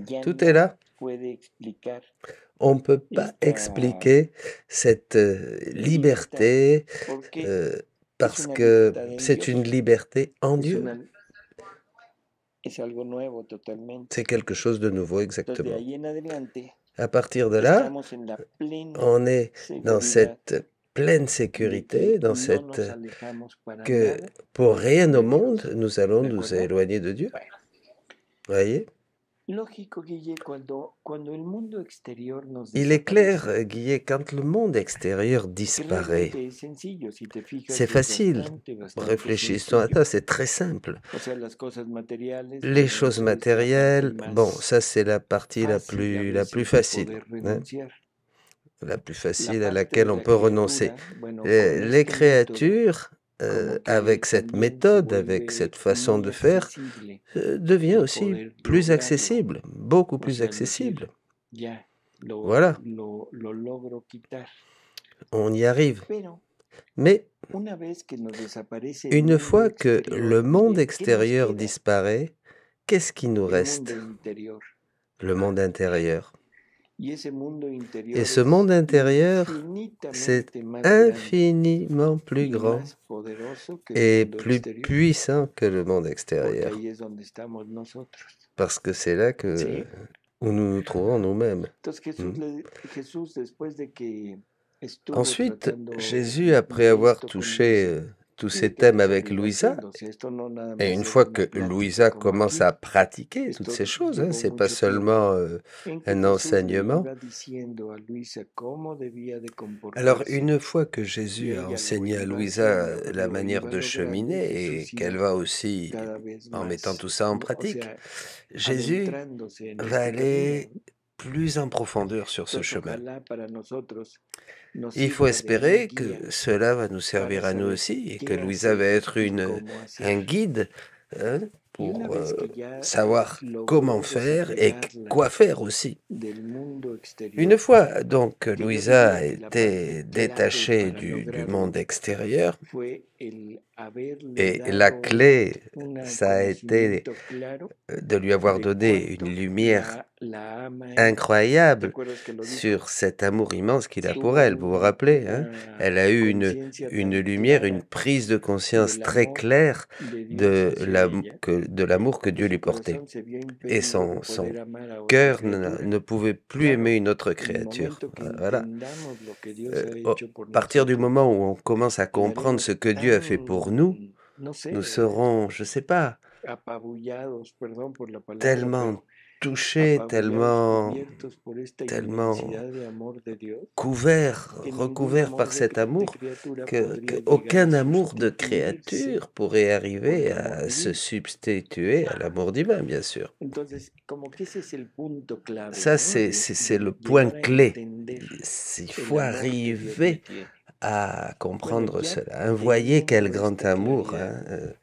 Ya tout no est là. puede explicar On ne peut pas esta expliquer cette liberté porque parce una que libertad en c'est Dios. une liberté en Es, Dieu. es algo nuevo totalmente. C'est quelque chose de nouveau, Entonces de exactement. ahí en adelante À partir de là, estamos en la plena on est dans seguridad cette pleine de sécurité, que dans no cette nos alejamos para que nada pour rien de au Dios. monde, nous allons ¿De nous acuerdo? éloigner de Dieu. Bueno, Voyez? lógico, Guille, cuando el mundo exterior nos Il est clair, desaparece, Guillet, quand le monde extérieur que disparaît, realmente es sencillo, si te fijas, c'est es facile. bastante Réfléchissons à sencillo. ça, c'est très simple. O sea, las cosas materiales, Les bueno, choses eso es la parte matérielles, bon, más ça c'est la partie la fácil a plus veces de facile, poder hein, renunciar. la plus La facile à parte de laquelle on la peut renoncer. criatura, bueno, con Les este método, créatures, como que avec cette también se méthode, avec vuelve cette façon muy de faire, accesible devient el aussi poder plus lograrlo. accessible, beaucoup O plus sea, el decir, accessible. ya, Voilà, lo logro quitar. on y arrive. Pero Mais una vez que nos desaparece el une mundo fois que exterior, le monde Guille, ¿qué nos extérieur queda? disparaît, qu'est-ce qui nous El reste? mundo interior. Le monde intérieur. Y ese mundo interior Et ce monde es intérieur, c'est infinitamente más grande infiniment plus y grand más poderoso que el et mundo plus exterior, puissant que le monde porque extérieur. ahí es donde estamos nosotros. Parce que c'est là ¿Sí? où nous nous trouvons nous-mêmes. Entonces Jesús, después de que estuvo Ensuite, tratando Jésus, après de avoir esto con touché Luisa, tous y ces de que thèmes hemos avec venido Louisa. haciendo. Esto no nada Et más une era fois una que plática Louisa como commence à aquí. pratiquer toutes ces Esto choses, llevó c'est pas mucho tiempo seulement en que un Jesús le enseignement. iba diciendo a Luisa cómo debía de Alors, comportarse une fois que y Jésus a ella lo enseigné à iba Louisa haciendo, la lo manière iba de logrando y cheminer et Jesús qu'elle iba va aussi cada vez en mettant más, tout ça en o pratique, sea, Jésus adentrándose en va este camino. aller plus en profondeur sur ce Entonces, chemin. ojalá para nosotros nos Il faut sirva de una espérer guía que cela va nous para servir à nous saber aussi et que qué Louisa va hacer être y cómo hacer. un guide hein, Y una pour vez que ya savoir comment logró faire et desarraigarla quoi faire aussi. del mundo Une exterior, fois donc que que yo Louisa a diría que la parte été clave détachée para du lograrlo monde extérieur, fue el haberle et la dado clé, un ça a été conocimiento claro de lui avoir de donné cuánto une lumière la ama ella. ¿Te incroyable acuerdas que lo dijo? sur cet amour immense qu'il a pour Tuvo elle. Vous vous rappelez, hein? una Elle a eu conciencia une tan lumière, une clara prise de conscience del très amor claire de Dios hacia ella de l'amour que que Dieu su lui portait. corazón se vio Et impedido de son poder amar a otra cœur criatura. ne pouvait plus aimer Claro, une autre en el créature. momento que Voilà. entendamos lo que Dios ha À hecho por partir du nosotros, moment où on commence à comprendre ce quedaremos que Dieu a fait pour nous, tan, no nous sé, serons, je sais pas, apabullados, perdón por la palabra, tellement pero touchés, apabullados, cubiertos por esta tellement inmensidad de amor de Dios, couverts, que ningún recouverts amor par cet de amour, criatura que podría llegar aucun a amour de sustituirse créature pourrait por arriver el amor à se divino. substituer à l'amour divin, bien sûr. Entonces, como que ese es el punto clave, Ça, ¿no? c'est le De point llegar a clé. entender Il el faut amor que Dios me arriver tiene. à Bueno, comprendre ya cela. Hein, voyez quel teniendo grand esta amour, claridad,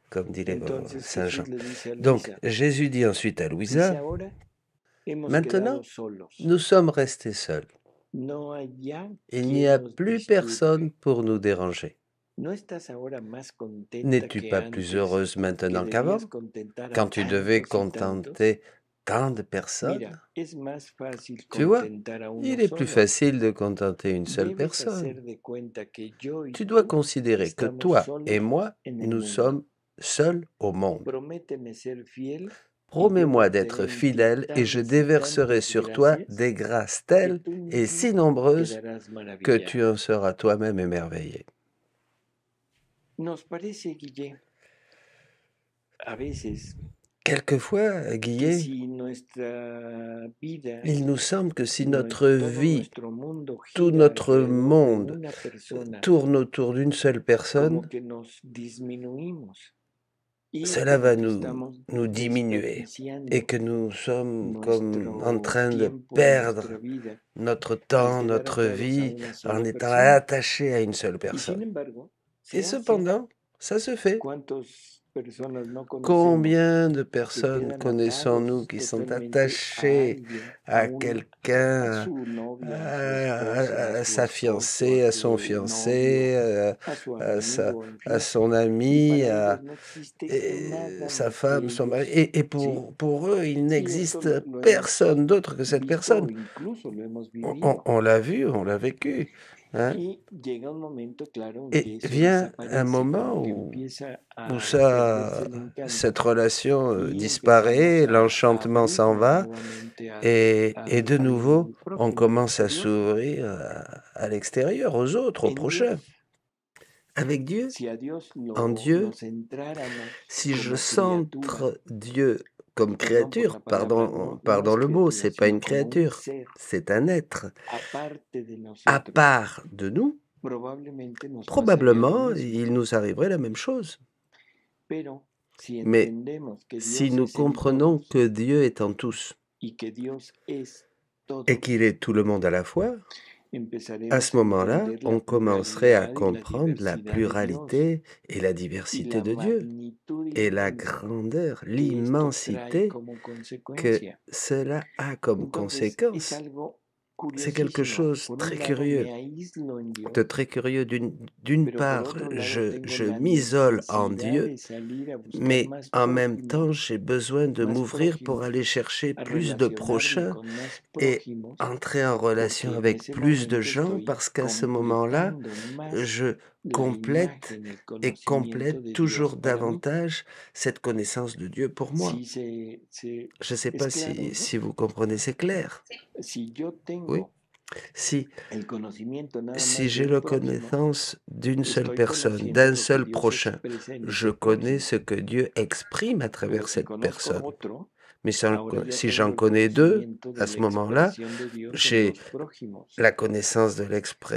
comme dit entonces Saint Jean. Jesús le dice a Donc, Luisa, Jésus dit ensuite à dice, Louisa, ahora hemos maintenant, quedado solos. nous sommes restés seuls. No hay ya Il n'y a quien nos plus disturbe. personne pour nous déranger. ¿No estás ahora más contenta N'es-tu que pas plus antes, heureuse que maintenant qu'avant, debías contentar a quand tu devais tantos y tantos? contenter tant de personnes? Mira, es más fácil Tu vois, contentar a uno il est plus solo. facile de contenter une seule Debes personne. hacer de cuenta que yo y Tu dois tú considérer que estamos toi et solos moi, en el nous mundo. sommes seuls au monde. Prométeme ser fiel y yo Promets-moi verteré d'être en ti fidèle et je tales y déverserai tantas sur toi gracias des grâces que telles tú et si mismo nombreuses quedarás que maravillado. tu en seras toi-même émerveillé. Nos parece, Guille, a veces Quelquefois, que Guillet, si nuestra vida, il nous semble que si notre todo vie, nuestro mundo tout gira notre alrededor de monde una persona, tourne autour d'une seule personne, como que nos disminuimos y cela como va que estamos nous diminuer et desperdiciando que nous sommes comme en nuestro train de tiempo y perdre nuestra vida notre al temps, quedar notre atados a vie una en sola étant persona. attaché à une seule Y personne. sin embargo, Et se hace. cependant, ça se fait. ¿Cuántas personas no conocemos Combien de que personnes quedan connaissons-nous atados qui sont totalmente a attachées alguien, a à una, a quelqu'un, su novia, a su esposa, a à su sa esposo, fiancée, a à son su fiancé, novio, a su amigo, en à fin? son Y ami, para à ellos no existe et nada sa más que femme, son mari. ellos, Et ¿sí? pour eux, il Y esto n'existe lo hemos personne d'autre que cette visto, personne. incluso lo hemos vivido. On l'a vu, on l'a vécu. Hein? Y llega un momento, claro, en Et que eso vient un desaparece, moment como que où empieza où a ça, perderse el encanto cette relation y disparaît, empezamos a l'enchantement s'en abrirnos va, nuevamente et de nouveau, al on prójimo, al commence à exterior. s'ouvrir à l'extérieur, aux autres, au En prochain. Dios, Avec Dieu, si a Dios en Dieu, nos centráramos si je como criatura, centre Dieu comme perdón por créature, la palabra, no pardon es le mot, criatura, c'est pas sino une como un créature, ser c'est un être. aparte de À nosotros, part de nous, probablemente nos pasaría lo probablement, mismo. il nous arriverait la même chose. Pero si Mais entendemos que si Dios nous es en comprenons todos que Dieu est en tous y que Dios es todo, et qu'il est tout le monde à la fois, à empezaremos ce a moment-là, entender la on commencerait à pluralidad y la comprendre la diversidad de Dios pluralité et la y diversité la de Dieu magnitud y et la grandeza grandeur, que esto trae l'immensité como que consecuencia. cela a comme Entonces, es conséquence. algo C'est quelque curiosísimo. chose Por très un lado, curieux, me aíslo en Dios, de très curieux. D'une pero por part, otro lado, tengo je la m'isole en necesidad Dieu, de salir a buscar mais más en même prójimos, temps, j'ai besoin de más m'ouvrir pour prójimos, aller chercher a plus de relacionarme prochains con más et prójimos, entrer en relation porque en avec ese plus de momento gens, estoy parce qu'à ce moment-là, completando más je la complète imagen, el et conocimiento complète de Dios toujours para mí. davantage cette connaissance de Dieu pour moi. Si Je ne sais es pas claro, ¿no? si vous comprenez, c'est clair. Si yo Oui. tengo Si, El conocimiento nada si más de j'ai un la próximo, connaissance d'une seule estoy personne, conociendo d'un lo que seul Dios prochain, expresa en je ese connais próximo. ce que Dieu exprime à Pero travers si cette conozco a personne. otro, Mais ahora ya si j'en tengo el connais deux, conocimiento de à la ce moment-là, expresión de Dios en j'ai dos próximos. la connaissance de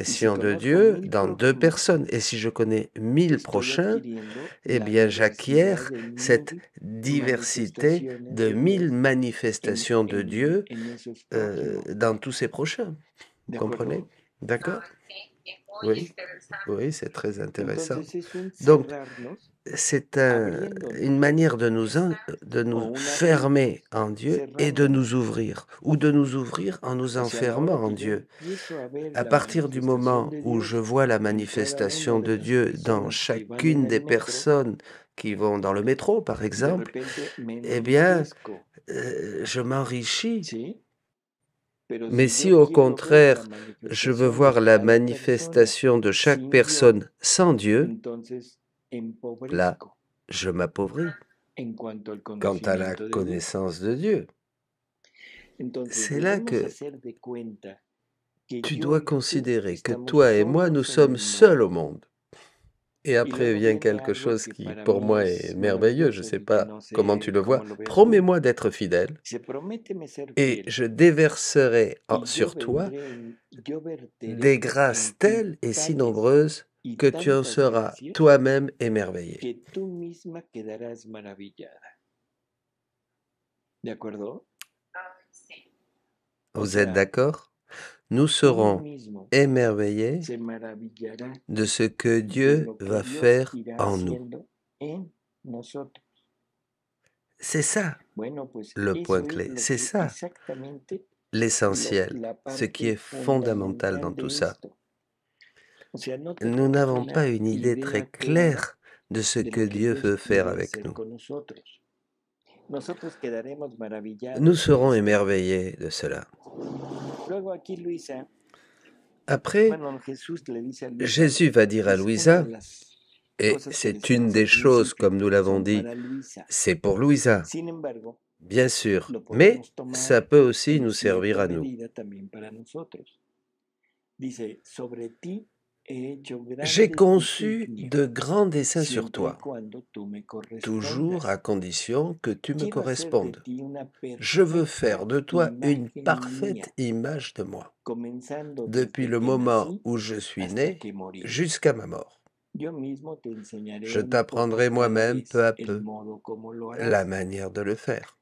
Y si l'expression de conozco a Dieu 1000 dans deux próximos, personnes. Et si je connais 1000 estoy prochains, adquiriendo eh la bien diversidad j'acquiers de cette 1000 diversité manifestaciones de de 1000 Dios manifestations de Dieu en esos próximos. dans tous ses prochains. Vous ¿De comprenez? acuerdo? D'accord? Oui, oui, c'est très intéressant. Entonces es un Donc, cerrarnos, c'est abriéndonos, une manière de o nous un fermer abrirnos, en Dieu et de cerrándonos. nous ouvrir, ou de nous ouvrir en nous O sea, a la enfermant hora en que yo Dieu. empiezo a ver À la partir du manifestación moment de où je Dios vois la en cada una manifestation de de las Dieu dans personas que van en chacune des el metro, personnes qui vont dans le métro, par de exemple, repente me eh bien, enriquezco, je m'enrichis. ¿sí? Pero Mais si si yo au quiero ver la contraire, je veux manifestación de voir la cada persona manifestation de chaque sin Dios, personne sans Dieu, entonces là, empobrezco je m'appauvris en cuanto al quant à la conocimiento de Dios. connaissance de Dieu. Entonces C'est là debemos que hacer de cuenta que tu yo dois y tú considérer que estamos toi et moi, nous solos en sommes el seuls au mundo. monde. Et Y après luego vient viene quelque algo chose que qui, para pour mí moi, est es merveilleux. Je ne maravilloso sais y que pas no comment tu sé le vois. cómo lo veas tú. Promets-moi d'être fidèle Dice, prométeme ser et fiel je déverserai y yo sur toi yo verteré des en grâces ti telles et si tales nombreuses y que tu en tantas seras gracias toi-même émerveillé. que tú misma quedarás maravillada. ¿De acuerdo? O Vous êtes sea, d'accord? Nous uno serons mismo émerveillés se maravillará de ce que de Dieu lo que va Dios faire irá en nous. haciendo en nosotros. C'est ça Bueno, pues le point eso es clé, lo c'est que ça exactamente l'essentiel, la ce qui est parte fondamental dans fundamental tout de ça. esto. O sea, no Nous tenemos n'avons una pas une idée idea très clara claire de ce de que lo que Dieu Dios veut faire quiere avec hacer nous. con nosotros. Nosotros quedaremos Nous maravillados de serons esto. émerveillés de cela. Luego aquí Luisa, Après, bueno, Jesús le dice a Luisa, Jésus va dire à es una de Louisa, las et cosas que c'est une decíamos des al choses, principio, comme nous l'avons son dit, para Luisa. c'est pour Louisa, Sin embargo, bien sûr, lo mais podemos tomar ça peut aussi en nous servir cierta à nous. medida también para nosotros. Dice, sobre ti he hecho J'ai grandes conçu designios, de grands desseins sur siempre y toi, cuando tú me toujours à correspondas. condition que tu me Quiero hacer de correspondes. ti una Je veux perfecta faire de toi une imagen parfaite mía, image de moi, comenzando depuis desde le que moment nací où je suis hasta né que morí. jusqu'à ma mort. Yo mismo te enseñaré Je un poco t'apprendrai cada moi-même vez peu à el peu modo como lo la harás. manière de le faire.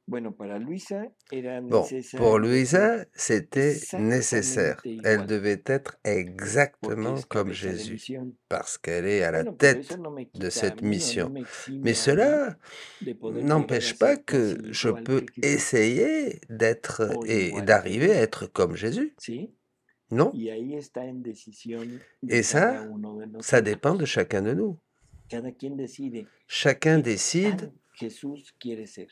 Bueno, para Luisa era Bon, pour necesario ser Louisa, c'était nécessaire. exactamente Elle igual, devait être porque exactement es comme cabeza de Jésus, misión. parce qu'elle est à la Bueno, pero eso tête no me de quita a cette mí o no mission. me Mais exime a mí cela de poder llegar a n'empêche pas ser que casi je igual peux que Jesús, essayer d'être o et igual que d'arriver à Dios, être comme Jésus, ¿sí? non? Y ahí está en decisión de Et cada ça, uno de ça dépend nosotros. de chacun de nous. Cada quien decide Chacun qué décide tan Jesús quiere ser,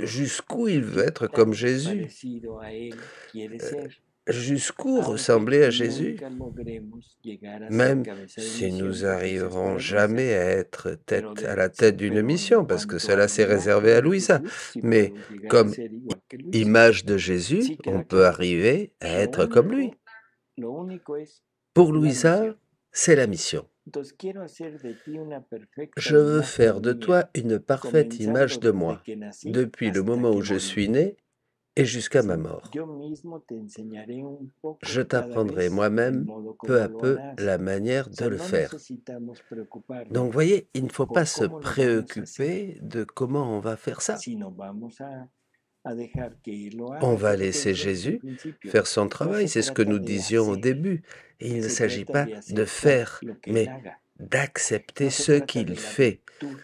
jusqu'où il veut qué être comme tan Jésus, parecido a Él quiere ser, jusqu'où aunque ressembler à Jésus, nunca logremos llegar a ser même cabeza de si misión, nous porque eso es arriverons para jamais Luisa. à être Pero, à la tête d'une pero en mission, parce que cuanto a cela c'est réservé imagen à de Louisa. Jesús, sí Mais podemos llegar a comme ser igual que Luisa. image de Jésus, Sí on queda peut claro. arriver à Lo être comme lui. único es Pour la Louisa, misión. c'est la mission. Entonces quiero hacer de ti una perfecta Je veux faire imagen de mía, toi une parfaite image comenzando de desde moi, que nací depuis le hasta moment où que je morí. suis né et jusqu'à ma Sí, mort. yo mismo te enseñaré un poco Je cada t'apprendrai vez el moi-même, modo peu como à lo peu, harás. la manière O de sea, le no faire. necesitamos preocuparnos Donc, vous voyez, il ne faut por pas se cómo lo vamos a hacer, préoccuper de comment on va faire ça. sino vamos a dejar que Él lo On haga. va Que es lo que laisser decíamos al Jésus principio. faire son No travail, se c'est ce que trata nous de disions au hacer, début. Et il ne se s'agit trata pas de de aceptar faire, lo que Él mais haga. d'accepter No se ce trata de qu'il la fait. virtud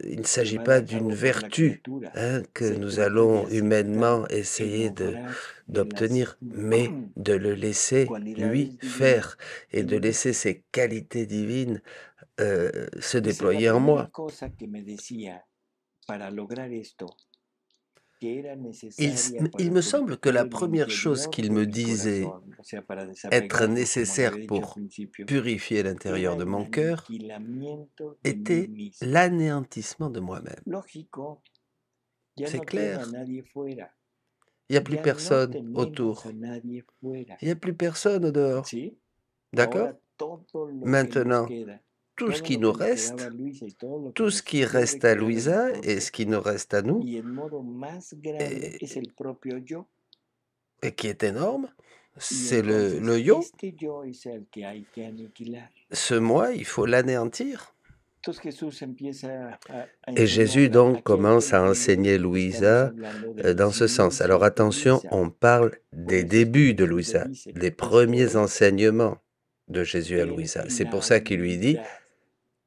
Il ne s'agit llevada pas a d'une cabo por la vertu criatura. que Se nous trata de allons aceptar humainement el essayer obrar de las d'obtenir, mais de le laisser lui cualidades divinas faire et de en mí. laisser ses qualités divines se Dice, la déployer en primera moi. cosa que me decía para lograr esto, que era Il necesaria me para semble que la purificar el première chose interior qu'il de me mi disait corazón, o sea, para être desapegarlo, como le nécessaire había dicho al pour principio, purifier era l'intérieur de el mon cœur aniquilamiento de mí était mismo. l'anéantissement de moi-même. Lógico, ya C'est no quiero a clair. nadie fuera. Il n'y a plus ya no personne tenemos autour. a nadie fuera, Il n'y a plus personne au dehors. ¿sí? D'accord? Ahora todo lo que nos Maintenant, queda, tout ce todo qui lo nous que le quedaba a reste, Luisa y todo lo que tout ce nos qui puede reste à quedar a Louisa et nosotros, ce qui nous reste à nous, y el modo más grande es et, el propio yo. et qui est énorme, Y c'est entonces le yo. este yo es el que hay que aniquilar. Ce moi, il faut l'anéantir. Entonces Jesús empieza a Et Jésus enseñarla. donc Aquí hay que commence à entender enseigner que estamos Louisa hablando de dans los ce sens. inicios Alors de attention, Luisa. on parle Por des eso es que débuts de Jesús le Louisa, dice, des esto premiers es enseignements de Jésus à en Louisa. C'est la pour ça qu'il lui dit, humildad.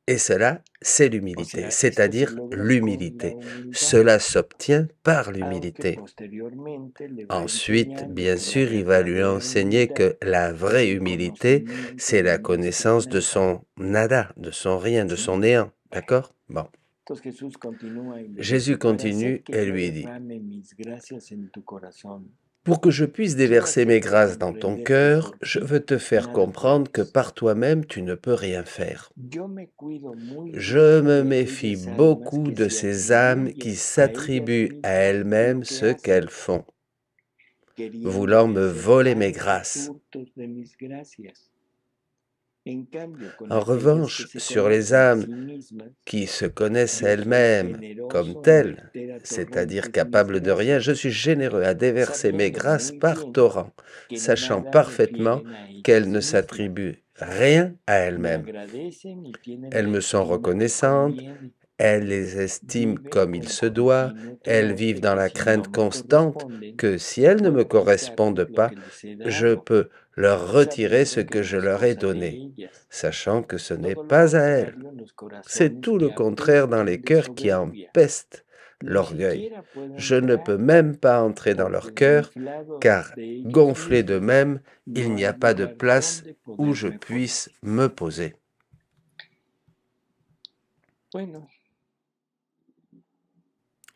et cela, c'est O l'humilité, sea, esto se c'est-à-dire logra con la l'humilité. humildad, Cela s'obtient par aunque l'humilité. posteriormente le va Ensuite, enseñando bien que la sûr, il va lui verdadera enseigner humildad que la es vraie el humilité, conocimiento c'est de la no connaissance ser de nada. son nada, de son rien, de ¿Sí? son néant. Bueno, D'accord? Bon. entonces Jesús continúa y le Jésus dice, para continue hacer que et yo lui dit, derrame mis gracias en tu corazón, pour que je puisse quiero déverser mes hacerte grâces dans ton comprender que cœur, por je ti veux te faire nada comprendre que puedes. par toi-même, tu ne peux rien faire. Yo me cuido muy Je bien me de méfie aquellas almas beaucoup que de se ces âmes qui atribuyen a ellas s'attribuent à mismas elles-mêmes lo que ce hacen, qu'elles font, queriendo voulant me voler mes falsos grâces. hurtos de mis gracias. En cambio, con En aquellas que revanche, se sur les conocen a âmes sí mismas, qui se connaissent yo soy elles-mêmes comme generoso en telles, verter a c'est-à-dire torrentes mis capables de rien, gracias, je suis généreux à déverser mes sabiendo grâces muy par bien torrent, que sachant nada parfaitement refieren a ellas qu'elles ne mismas. s'attribuent rien à Me elles-mêmes. agradecen y tienen Elles la me sont estima que reconnaissantes, conviene. elles les estiment Viven comme il con se doit, continuo elles temor vivent de dans que la si no crainte me constante corresponden, que si elles ne me puedo correspondent quitarles lo pas, que les he je dado, peux leur retirer ce sabiendo que que no je es leur ai cosa de donné, ellas. sachant que ce n'est Todo lo pas à elles. contrario en los C'est corazones tout le que contraire dans les apestan de cœurs qui soberbia. empestent Ni l'orgueil. siquiera puedo Je ne peux entrar même pas entrer dans leur porque cœur, inflados car de ellos gonflés mismos d'eux-mêmes, il no n'y a hay pas de lugar place donde où je poderme puisse poner. me poser. Bueno,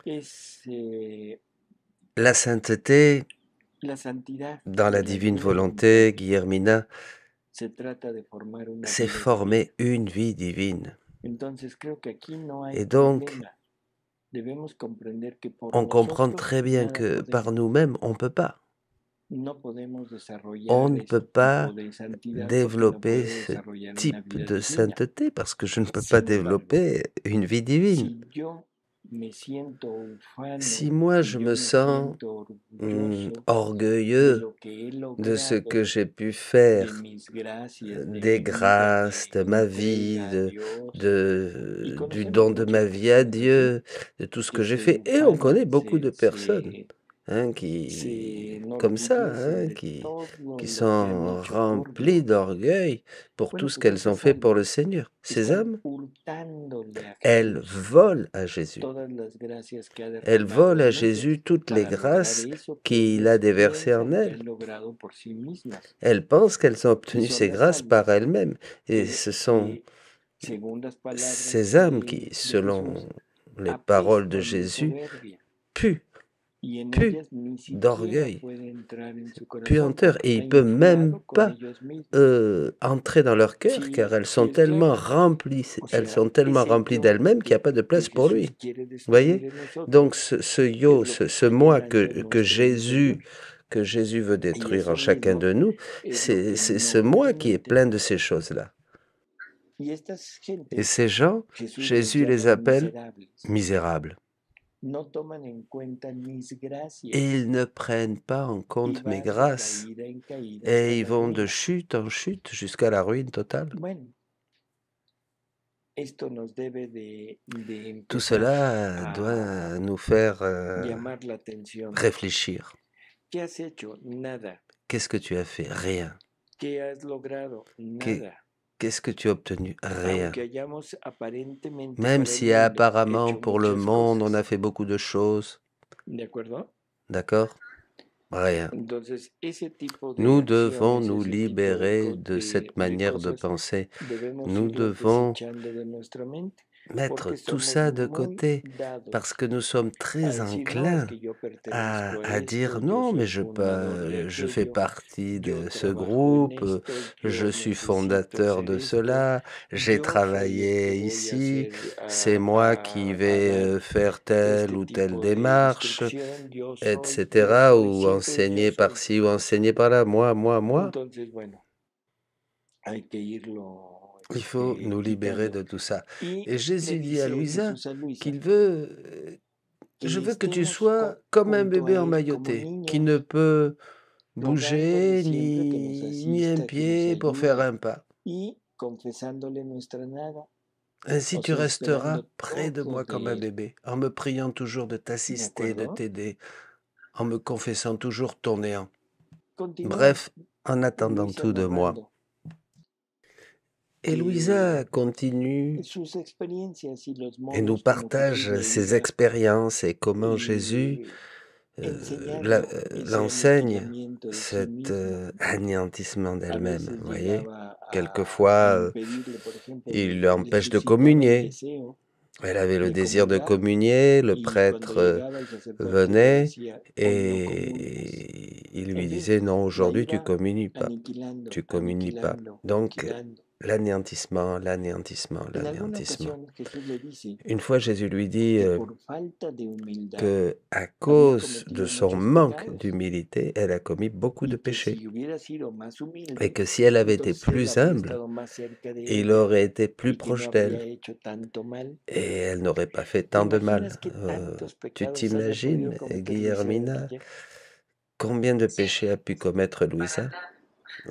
es La sainteté la santidad dans la de la divine vida volonté, divina. Guillermina, Se trata de formar una c'est vida divina. former une vie divine. Entonces creo que aquí no hay Et donc, problema. Debemos comprender que por on comprend nosotros très bien nada que par podemos. nous-mêmes, on ne peut pas. No podemos On desarrollar ne peut este pas tipo de santidad porque no développer puedo ce desarrollar una type vida de divina. sainteté parce que je ne peux pas Sin embargo, développer une vie divine. si yo me siento ufano, Si moi si je yo me me sens siento orgulloso de orgueilleux lo que he de ce logrado, que j'ai pu de faire, mis gracias, de des mi vida, grâces, de de ma entrega vie, a Dios, y du conocemos don de ma muchas vie à personas así Dieu, de tout ce que que j'ai se fait. Et on connaît ufanan, beaucoup de personnes hein, se comme ça, enorgullecen hein, de todo qui lo que han sont hecho por remplies Dios. d'orgueil pour tout Bueno, ce pues qu'elles ont esas fait pour almas le Seigneur. Ces están âmes, hurtándole a elles Jesús volent à Jésus. todas las gracias que ha Elles derramado volent à en Jésus ellas toutes les para lograr grâces eso que qu'il a ellas déversées en piensan que elles. han logrado por sí mismas. Elles pensent qu'elles ont Y obtenu son ces las grâces par almas elles-mêmes. Et que, ce sont según las palabras ces âmes qui, de selon Jesús, les paroles de apestan de Jésus, soberbia. puent, Y en puent ellas ni siquiera d'orgueil, puede entrar en su corazón puanteur. porque Et está il peut même inflado con pas ellos mismos. entrer dans leur cœur car elles Si sont el tellement yo, remplies, o elles sea, sont tellement ese remplies yo d'elles-mêmes qu'il n'y a pas de que place pour Jesús lui. quiere Vous voyez? destruir en Donc nosotros ce es yo, lo que ce quiere moi dañar que nuestro Jésus veut interior. Y détruire en eso chacun mismo de nous, es lo que c'est ce no moi qui est permite. plein de ces choses-là. Y estas Et gentes, ces gens, Jesús les Jésus les llama appelle miserables. misérables. No toman en cuenta mis Et gracias ils ne prennent pas en y compte mes van de grâces. caída en caída hasta Et ils la vont de ruina. chute en chute jusqu'à la ruine totale. Bueno, esto nos debe de Tout empezar cela a doit nous faire llamar la atención. réfléchir. ¿Qué has hecho? Nada. Qu'est-ce que tu as fait? Rien. ¿Qué has logrado? Qu'est- Nada. Qu'est-ce que tu as obtenu? Rien. Aunque hayamos aparentemente Même para si el mundo apparemment hecho pour le muchas monde on a cosas. fait beaucoup de choses, ¿De acuerdo? d'accord? Rien. Entonces, ese tipo de Nous devons acciones, nous ese tipo libérer de cette manière de cosas, penser. debemos Nous irlas devons desechando de nuestra mente. mettre porque tout somos ça de muy côté dados parce que nous sommes a très decir, no, es enclins que yo pertenezco a à dire esto, yo non, mais soy fundador de je fais aquello, partie yo de ce trabajo en groupe, esto, je yo suis necesito fondateur hacer de esto, cela, j'ai yo soy el que travaillé voy a ici, hacer, c'est moi qui a vais dar faire telle este ou telle tipo de démarche, instrucción, yo etc. soy, ou siempre yo enseigner soy. par-ci ou enseigner par-là, moi. Entonces, bueno, hay que irlo Il faut nous libérer quitando. de tout ça. Y Et le Jésus dit à dice Louisa Jesús a Luisa qu'il veut, je que veux que tu estemos sois comme un junto a bébé Él como emmailloté, qui ne niños, peut rogándole bouger siempre que nos ni un asista, que nos pied pour faire ayude un pas. y confesándole nuestra nada, Ainsi o tu sea, resteras esperando près de todo moi comme un de Él. bébé, en me priant toujours de ¿De t'assister, de acuerdo? t'aider, en me confessant toujours ton néant. Continúa Bref, en attendant Luisa tout de moi. narrando Et Louisa que continue sus experiencias y los et nous modos como Jesús partage le ses iba expériences et comment Jésus enseñando ese l'enseigne, aniquilamiento de sí cet misma. anéantissement A d'elle-même, veces vous voyez. llegaba a Quelquefois, impedirle, por ejemplo, il le l'empêche de suscitaba el communier. deseo Elle avait le de désir de comulgar communier, le y cuando prêtre llegaba el sacerdote le venait decía, hoy no comulgas. et il lui En fin, disait, non, la aujourd'hui tu iba communies pas, aniquilando, tu communies pas. aniquilando, Donc, aniquilando. l'anéantissement. En alguna ocasión Jesús le dice Une fois, Jésus lui dit que por falta de humildad que à había cause de cometido son muchos manque pecados d'humilité, elle a commis beaucoup de y que péchés. si hubiera sido más Et humilde, que si elle avait été entonces él plus habría humble, estado más cerca de il ella aurait été plus y que no proche habría d'elle hecho tanto mal. et elle n'aurait pas fait ¿Te tant de imaginas mal. que tantos Tu pecados haya podido t'imagines, cometer Luisa de Guillermina, Villa? combien de péchés a pu commettre Louisa?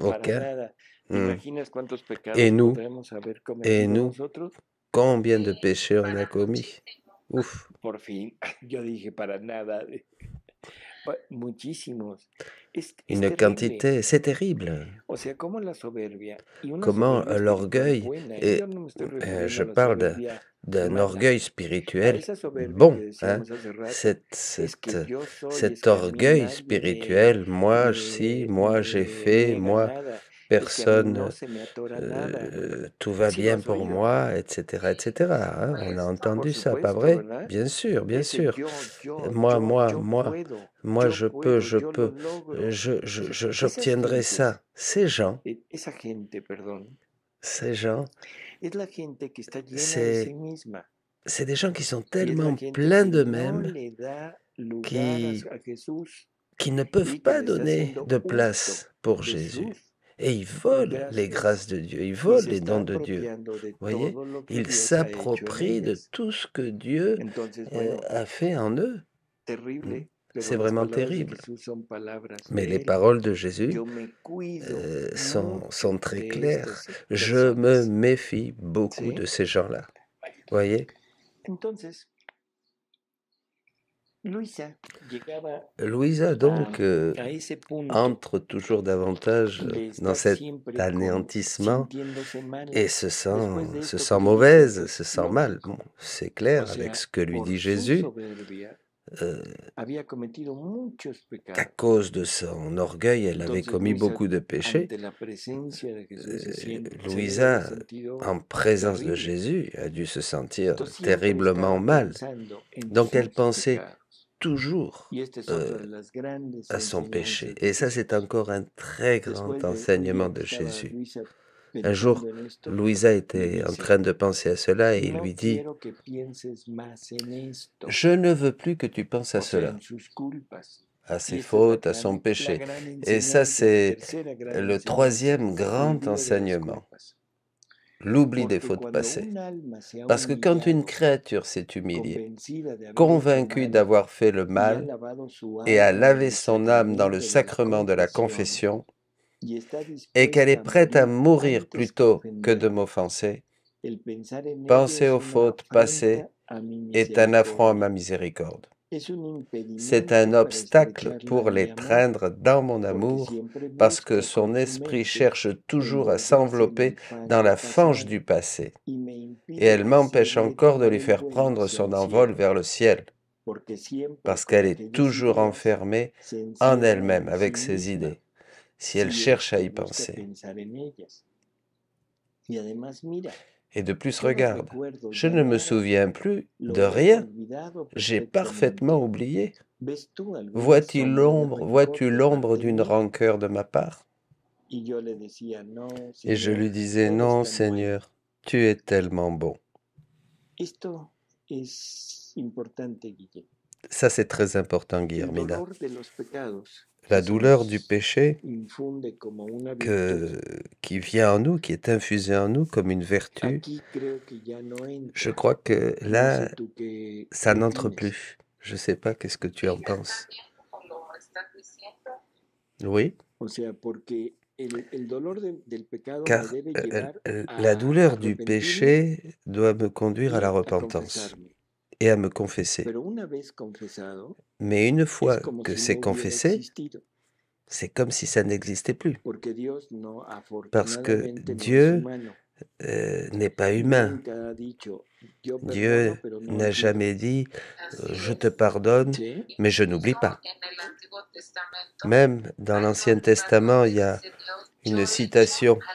Para Aucun. nada. ¿Te imaginas cuántos Et pecados nous, podremos haber et cometido nous, nosotros? combien de péchés on a commis? Ouf. Por fin, yo dije para nada. Muchísimos. Es Une terrible. quantité, c'est terrible. O sea, como la soberbia, y una Comment soberbia espiritual l'orgueil, buena, et yo no me estoy refiriendo je a la parle soberbia d'un mala, orgueil a spirituel esa soberbia bon, que hein? decíamos hace rato, es que yo soy, es Cet que a mí orgueil nadie spirituel, moi si, moi j'ai fait, niega moi nada, es que a mí no personne, se me atora nada. tout va Sí lo bien has pour oído, moi, etc. hein. On a por entendu ça, pas supuesto, vrai? ¿verdad? Bien sûr, bien Ese sûr. Moi, yo je puedo, peux, yo lo logro. Esas j'obtiendrai gentes, ça. Ces gens, esa gente, perdón, es la gente que está llena de sí misma. c'est des gens qui sont Y es la tellement gente pleins que no d'eux-mêmes le da lugar qui, a Jesús qui ne peuvent y que pas le está donner haciendo de uso place pour de Jésus. sus Et ils volent les grâces gracias de Dieu, ils y volent se les está dons de Dieu. apropiando de Voyez, todo lo que ils Dios ha hecho en s'approprient de ellas. tout ce que Dieu Entonces, bueno, a fait en eux. terrible, C'est pero las vraiment palabras de terrible. Jesús son palabras Mais de les Él. paroles de Jésus Yo me cuido sont mucho très de claires. estas Je me personas. méfie beaucoup ¿Sí? de ces gens-là. Voyez, Entonces, Luisa llegaba Louisa donc a ese punto entre toujours davantage de dans estar cet siempre anéantissement sintiéndose mala. et Después de se esto sent que le dice mauvaise, es se sent mal. Bon, lógico. c'est O clair avec sea, ce que lui por dit su Jésus. soberbia había cometido muchos À pecados. cause de son orgueil, elle avait Entonces commis Luisa, beaucoup de péchés. ante la presencia de Jesús, se debe haber Louisa, sentido en présence de terrible. Jésus, a dû se sentir Entonces siempre terriblement estaba mal. pensando en Donc elle sus pensait pecados. toujours Y esta es otra de las grandes à son péché. enseñanzas de Et ça, c'est Jesús. encore un très grand Después de un enseignement día que de estaba Jésus. Luisa Un jour, pensando en esto, Louisa le était en dice, train de penser à cela et il no lui dit, quiero que pienses más en esto, je ne veux plus que tu penses à o sea, cela, en sus culpas. à Y ses esta es fautes, à son la péché. gran Et ça, enseñanza, la c'est tercera gran le enseñanza, troisième grand olvido de las enseignement, culpas. l'oubli des Porque fautes cuando passées. un alma se ha Parce que quand une humillado, créature s'est humiliée, convencida de haber hecho convaincue mal, d'avoir fait le y ha mal, lavado su et a alma en lavé el son âme dans le sacramento de la sacrement de la confesión, confession, y está et qu'elle est dispuesta a prête à morir mourir antes que plutôt que de ofenderme, m'offenser, el pensar en ello penser es aux una fautes passées afrenta a mi est un affront à misericordia. ma miséricorde. Es un C'est un impedimento para obstacle estrecharla pour en mi les amor, traindre dans mon porque amour, siempre parce que busca son con su esprit mente cherche toujours à envolverse en s'envelopper el fango dans la fange pasado du passé. y me Et impide elle m'empêche hacerle encore de lui tomar el faire vuelo prendre hacia son el envol cielo, vers le ciel, porque siempre parce con qu'elle est aquellas toujours ideas enfermée se en encierra elle-même en avec sí ses misma, idées, si elle si es cherche à que y busca penser. pensar en ellas. Y además, mira, Et de plus, regarde, je ne me souviens plus de rien. J'ai parfaitement oublié. Vois-tu l'ombre d'une rancœur de ma part? Et je lui disais, non, Seigneur, tu es tellement bon. Ça, c'est très important, Guillermina. La douleur du péché qui vient en nous, qui est infusée en nous comme une vertu, je crois que là, ça n'entre plus. Je ne sais pas, qu'est-ce que tu en penses? Oui, car la douleur du péché doit me conduire à la repentance et à me confesser. Mais une fois que c'est confessé, c'est comme si ça n'existait plus. Parce que Dieu n'est pas humain. Dieu n'a jamais dit « je te pardonne, mais je n'oublie pas ». Même dans l'Ancien Testament, il y a une citation «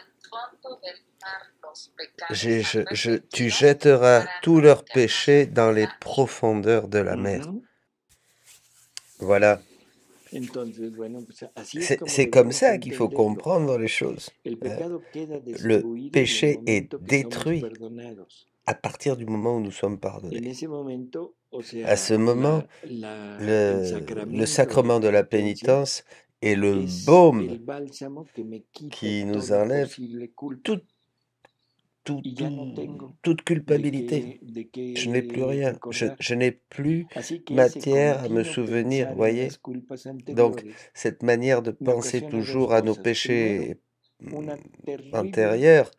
Tu jetteras tous leurs péchés dans les profondeurs de la mer ». Voilà. C'est comme ça qu'il faut comprendre les choses. Le péché est détruit à partir du moment où nous sommes pardonnés. À ce moment, le sacrement de la pénitence est le baume qui nous enlève toute culpabilité. Je n'ai plus rien. Je n'ai plus matière à me souvenir, voyez. Donc, cette manière de penser toujours à nos péchés antérieurs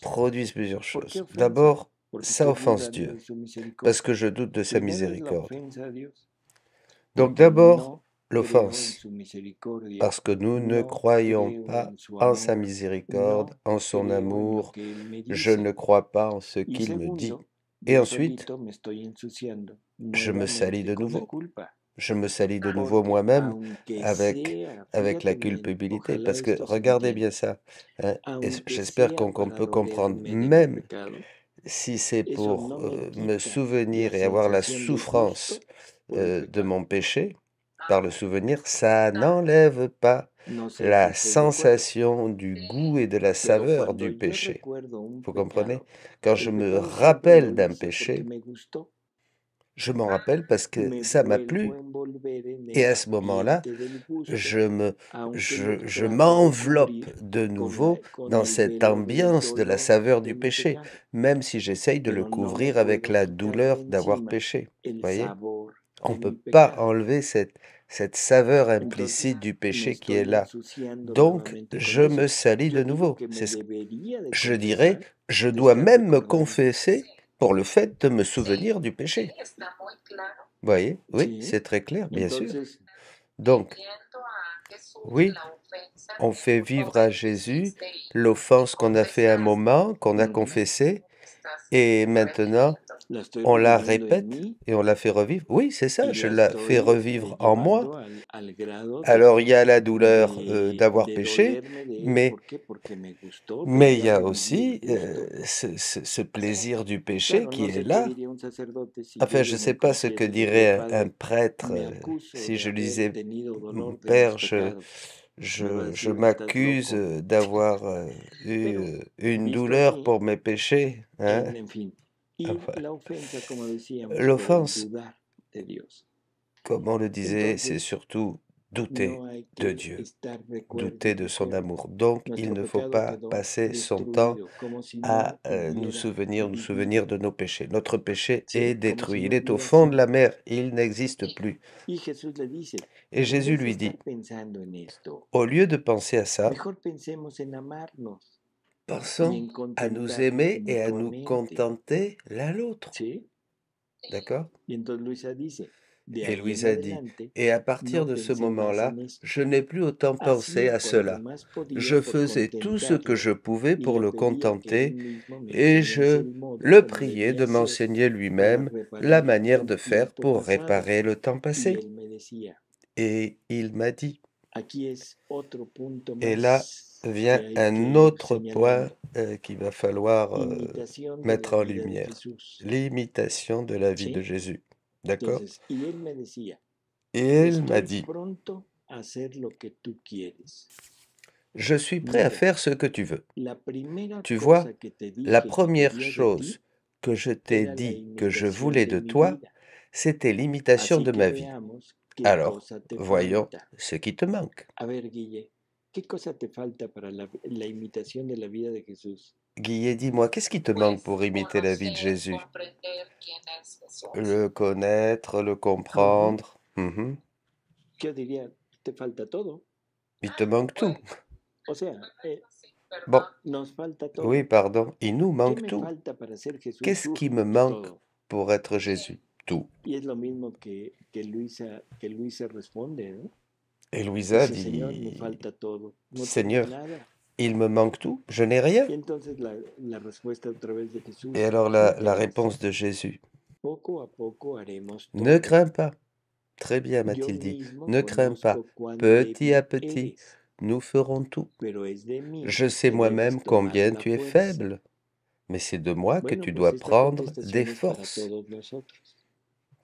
produisent plusieurs choses. D'abord, ça offense Dieu, parce que je doute de sa miséricorde. Donc d'abord, l'offense, parce que nous ne croyons pas en sa miséricorde, en son amour, je ne crois pas en ce qu'il me dit. Et ensuite, je me salis de nouveau. Je me salis de nouveau moi-même avec la culpabilité, parce que regardez bien ça, hein, et j'espère qu'on peut comprendre, même si c'est pour me souvenir et avoir la souffrance de mon péché, par le souvenir, ça n'enlève pas la sensation du goût et de la saveur du péché. Vous comprenez? Quand je me rappelle d'un péché, je m'en rappelle parce que ça m'a plu. Et à ce moment-là, je m'enveloppe de nouveau dans cette ambiance de la saveur du péché, même si j'essaye de le couvrir avec la douleur d'avoir péché. Voyez? On ne peut pas enlever cette saveur implicite du péché qui est là. Donc, je me salis de nouveau. Je dirais, je dois même me confesser pour le fait de me souvenir du péché. Voyez? Oui, c'est très clair, bien sûr. Donc, oui, on fait vivre à Jésus l'offense qu'on a fait un moment, qu'on a confessé, et maintenant, on la répète et on la fait revivre. Oui, c'est ça, je la fais revivre en moi. Alors, il y a la douleur d'avoir péché, mais il y a aussi ce plaisir du péché qui est là. Enfin, je ne sais pas ce que dirait un prêtre si je lui disais, Père, je m'accuse d'avoir eu une douleur pour mes péchés. Hein? Enfin, l'offense, comme on le disait, c'est surtout douter de Dieu, douter de son amour. Donc, il ne faut pas passer son temps à nous souvenir de nos péchés. Notre péché est détruit, il est au fond de la mer, il n'existe plus. Et Jésus lui dit, au lieu de penser à ça, pensons à nous aimer et à nous contenter l'un l'autre. D'accord? Et Louisa dit, et à partir de ce moment-là, je n'ai plus autant pensé à cela. Je faisais tout ce que je pouvais pour le contenter et je le priais de m'enseigner lui-même la manière de faire pour réparer le temps passé. Et il m'a dit, et là, vient que hay un que autre point señalar. qu'il va falloir Imitación de mettre la en vida de lumière. Jesús. L'imitation de la vie de ¿Sí? Jésus. D'accord? Entonces, y él me decía, Et il m'a estoy dit, pronto a hacer lo que tú quieres. je suis prêt à Mira, faire ce que tu veux. la primera Tu vois, cosa que te la dije que première quería de ti chose que je t'ai era la dit que je imitación voulais de de mi toi, vida. c'était l'imitation Así de que ma vie. veamos qué Alors, cosa te voyons falta. ce qui te manque. A ver, Guille, ¿qué cosa te falta para la imitación de la vida de Jesús? Guillet, dis-moi, qu'est-ce qui te manque pour imiter la vie de Jésus? Le connaître, le Ujú. comprendre. Mhm. Yo diría, te falta todo. Il te manque tout. O sea, Bon, nos falta todo. oui, pardon, il nous ¿Qué manque me tout. falta para ser Jesús? Qu'est-ce qui me manque Todo. pour être Jésus? Tout. Y es lo mismo que Luisa responde, ¿no? Et Louisa Dice, Señor, me dit, falta todo. No tengo Seigneur, nada. il me manque tout, je n'ai rien. Y entonces la respuesta otra vez de Jesús. Et alors "No la temas, réponse de Jésus, poco a poco haremos ne todo. crains pas. Très bien, Yo m'a-t-il dit, mismo ne crains pas. conozco cuán Petit à débil petit, eres, nous ferons tout. pero es de mí Je sais que moi-même debes tomar combien la tu es fuerza." faible, mais c'est de moi que Bueno, tu pues dois esta prendre contestación des es para forces. todos nosotros.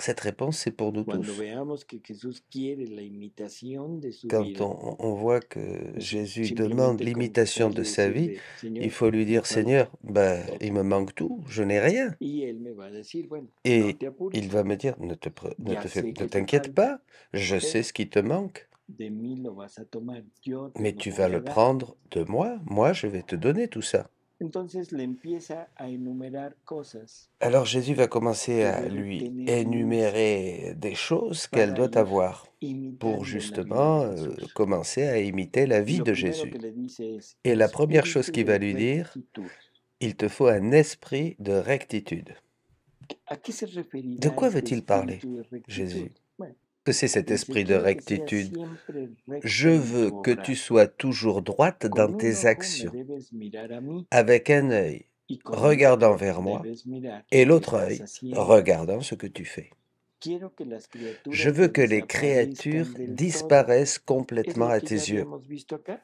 Cette réponse, c'est pour nous Cuando tous. veamos que Jesús quiere la imitación de su Quand vida, on voit que pues Jésus simplemente demande l'imitation de sa vie, confesarle y decirle, il Señor, faut lui me dire, falta Seigneur, ben, todo. il me manque tout, je n'ai rien. Y él me va a decir, bueno, no Et te apures, il va me dire, ne ya sé que te t'inquiète falta, pas, je sais ce qui te manque, de mí lo vas a tomar, yo te mais lo tu voy vas a le dar. prendre de moi je vais te donner tout ça. Entonces le empieza a enumerar cosas Alors Jésus va commencer que à debe lui tener Luisa énumérer des choses qu'elle para doit ir avoir imitando pour la vida justement de Jesús. commencer à imiter la Y vie lo de primero Jésus. que le dice es Et la première chose espíritu qu'il de va lui dire, rectitud. il te faut un esprit de rectitude. ¿A qué se De referirá quoi este veut-il parler, espíritu de rectitud? Jésus? Bueno, Que c'est cet dice, esprit de quiero que seas rectitude? siempre Je recto en veux tu que obrar. tu sois toujours droite dans Con un tes ojo me actions, debes mirar a mí avec un œil y con el regardant otro vers moi debes mirar et lo que l'autre estás œil haciendo. regardant ce que tu fais. Quiero que las Je criaturas veux te que les créatures desaparezcan del todo. disparaissent Es complètement lo à que tes ya yeux. habíamos visto acá,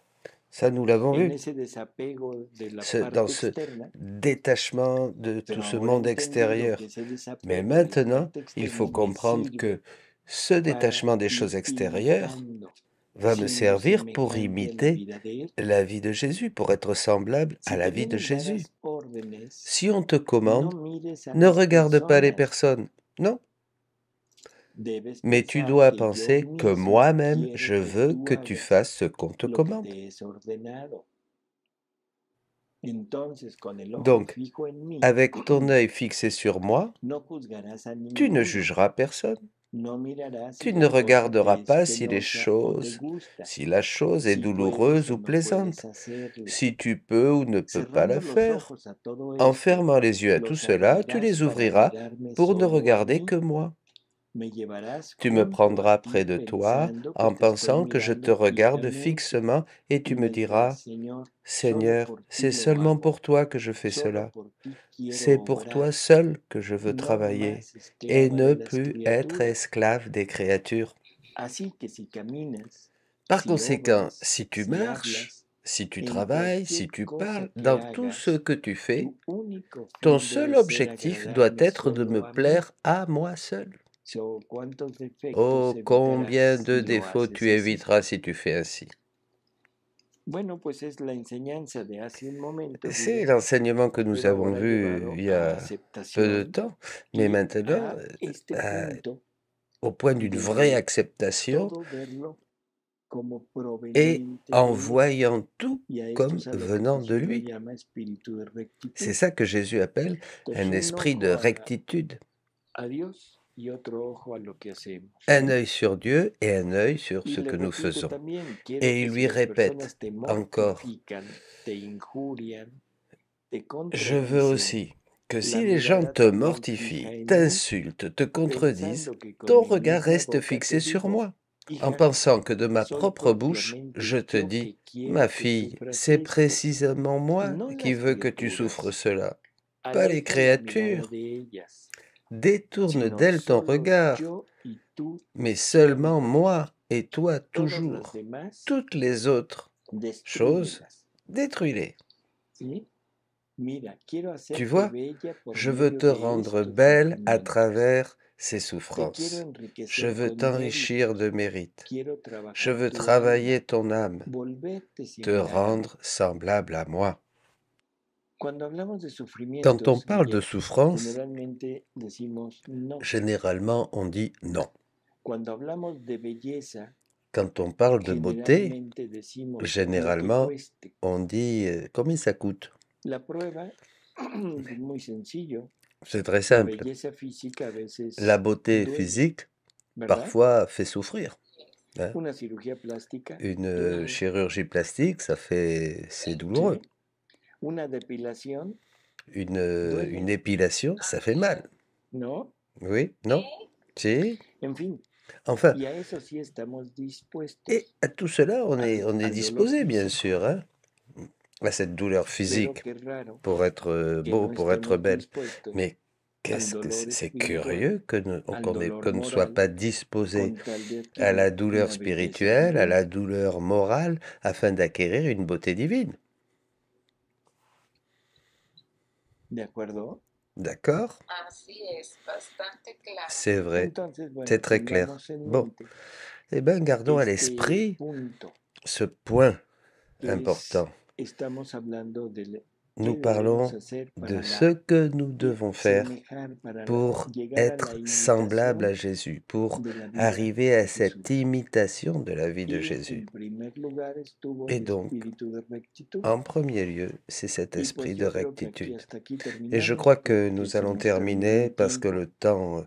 Ça, nous l'avons en vu, ese desapego de la dans parte ce externa. détachement de tout Pero ce ahora monde entendí lo extérieur. que ese Mais desapego de la maintenant, parte il faut externa me comprendre sirve que ce para détachement des choses ir extérieures imitando, va me siendo servir pour semejante a la imiter vida de él. la vie de Jésus, pour être semblable à Si la te vie de vienen Jésus. dadas órdenes, Si on te no commande, mires a ne las regarde pas les personas. personnes, non, Debes mais tu pensar dois que yo penser que mismo moi-même, quiero je que veux tú que tu hagas fasses ce qu'on te lo que commande. te es ordenado. Entonces, con el ojo Donc, fijo en mí, avec ton œil fixé sur moi, no juzgarás a tu ne ninguno. jugeras personne. No mirarás si Tu la ne cosa te regarderas es pas si penosa o te gusta, si la chose est si puedes douloureuse o ou no puedes plaisante, hacerla. si tu peux ou ne peux pas Cerrando la los faire. ojos a todo En esto, fermant les yeux à tout los cela, tu abrirás les para ouvriras mirarme pour ne solo a regarder mí. que moi. Me llevarás Tu me junto prendras a ti près de toi pensando que en te estoy pensant que je te mirando regarde fijamente fixement et y tu me me dirás, diras, Señor, solo Seigneur, por ti c'est lo seulement hago, pour toi que je fais solo cela. por ti quiero C'est pour toi obrar, seul que je veux no travailler más et esclava ne de las plus être criaturas. esclave des créatures. Así que si caminas, Par si conséquent, obras, si tu si marches, hablas, si tu en travailles, si cualquier tu cosa parles, que dans tout ce hagas, que tu fais, tu único ton fin seul debe ser objectif doit agradarme être de me solo a mí. plaire à moi seul. So, ¿cuántos defectos Oh, combien evitarás de si lo défauts haces tu así? éviteras si tu fais ainsi. Bueno, pues es la enseñanza de hace un momento, C'est Guille, l'enseignement que nous pero avons ahora vu llevado il y a a peu de aceptación temps, mais y maintenant, a este à- punto au point d'une vraie de acceptation todo verlo como et proveniente en de él. voyant tout Y a esto comme es a lo que venant de Jesús le lui. llama espíritu de C'est rectitud. ça que Jésus appelle Entonces, un un esprit de ojo rectitude. a Dios y otro ojo a lo que hacemos. Un œil sur Dieu et un œil sur Y ce le que nous repite faisons. también, quiero Et que il si lui las personas répète te encore, mortifican, te injurian, te je veux contradicen, aussi que la si les gens mirada te también fija mortifient, en mí, t'insultent, te contredisent, pensando que con ton mi regard misma reste boca te fixé sur digo, moi, en hija, pensant que de ma soy propre bouche, propiamente je te yo dis, que quiero ma que fille, sufras c'est esto, précisément moi no qui las veux que tu souffres criaturas. cela, pas les Aleja la mirada créatures. de ellas, Détourne sino d'elles ton solo regard, yo y tú mais seulement siempre. moi et toi Todas las toujours. demás, Toutes les autres choses, destrúyelas. Détruis-les. ¿sí? Mira, quiero Tu hacerte vois, bella por je veux medio te de rendre estos belle à sufrimientos. travers ces Te quiero souffrances. Je enriquecer veux con t'enrichir méritos. de mérite. Quiero Je trabajar veux tu alma, travailler ton âme, volverte te similar a mí. rendre semblable à moi. Cuando hablamos de Quand on sufrimientos, parle de Guillermo, souffrance, generalmente decimos no. généralement on dit non. Cuando hablamos de belleza, Quand on parle de beauté, generalmente decimos lo que généralement cueste. on dit combien ça coûte. La prueba es muy sencillo. C'est très La simple. belleza física a veces La beauté duele, physique, ¿verdad? parfois, fait souffrir. Hein. Una cirugía plástica Une duele, chirurgie plastique, c'est douloureux. ¿sí? Una depilación Une duele, épilation, ça fait mal. ¿no? Oui, non? Si? En fin, Enfin, y a eso sí estamos dispuestos et à tout cela, on est al dolor disposé, bien físico. sûr, hein, à cette douleur Pero physique qué raro pour être que beau, no pour être estemos belle. dispuestos Mais al c'est dolor espiritual, curieux al qu'on dolor ne soit moral, pas disposé con tal de à la adquirir douleur una belleza spirituelle, à la divina. douleur morale, afin d'acquérir une beauté divine. ¿De acuerdo? D'accord? C'est vrai, Entonces, bueno, c'est très clair. tengamos en Bon, mente eh bien, gardons à este l'esprit punto, ce point que es, important. estamos hablando de Nous qué parlons debemos hacer de para ce que nous devons faire semejar, para pour llegar a la être semblable à imitación Jésus, pour de la vida arriver à de cette Jesús. imitation de la vie de Y Jésus. en primer lugar estuvo Et el donc, espíritu de rectitud. en premier lieu, c'est cet Y esprit pues de yo creo que aquí rectitude. hasta aquí Et je terminamos crois que porque nous se allons nos terminó terminer el parce que tiempo.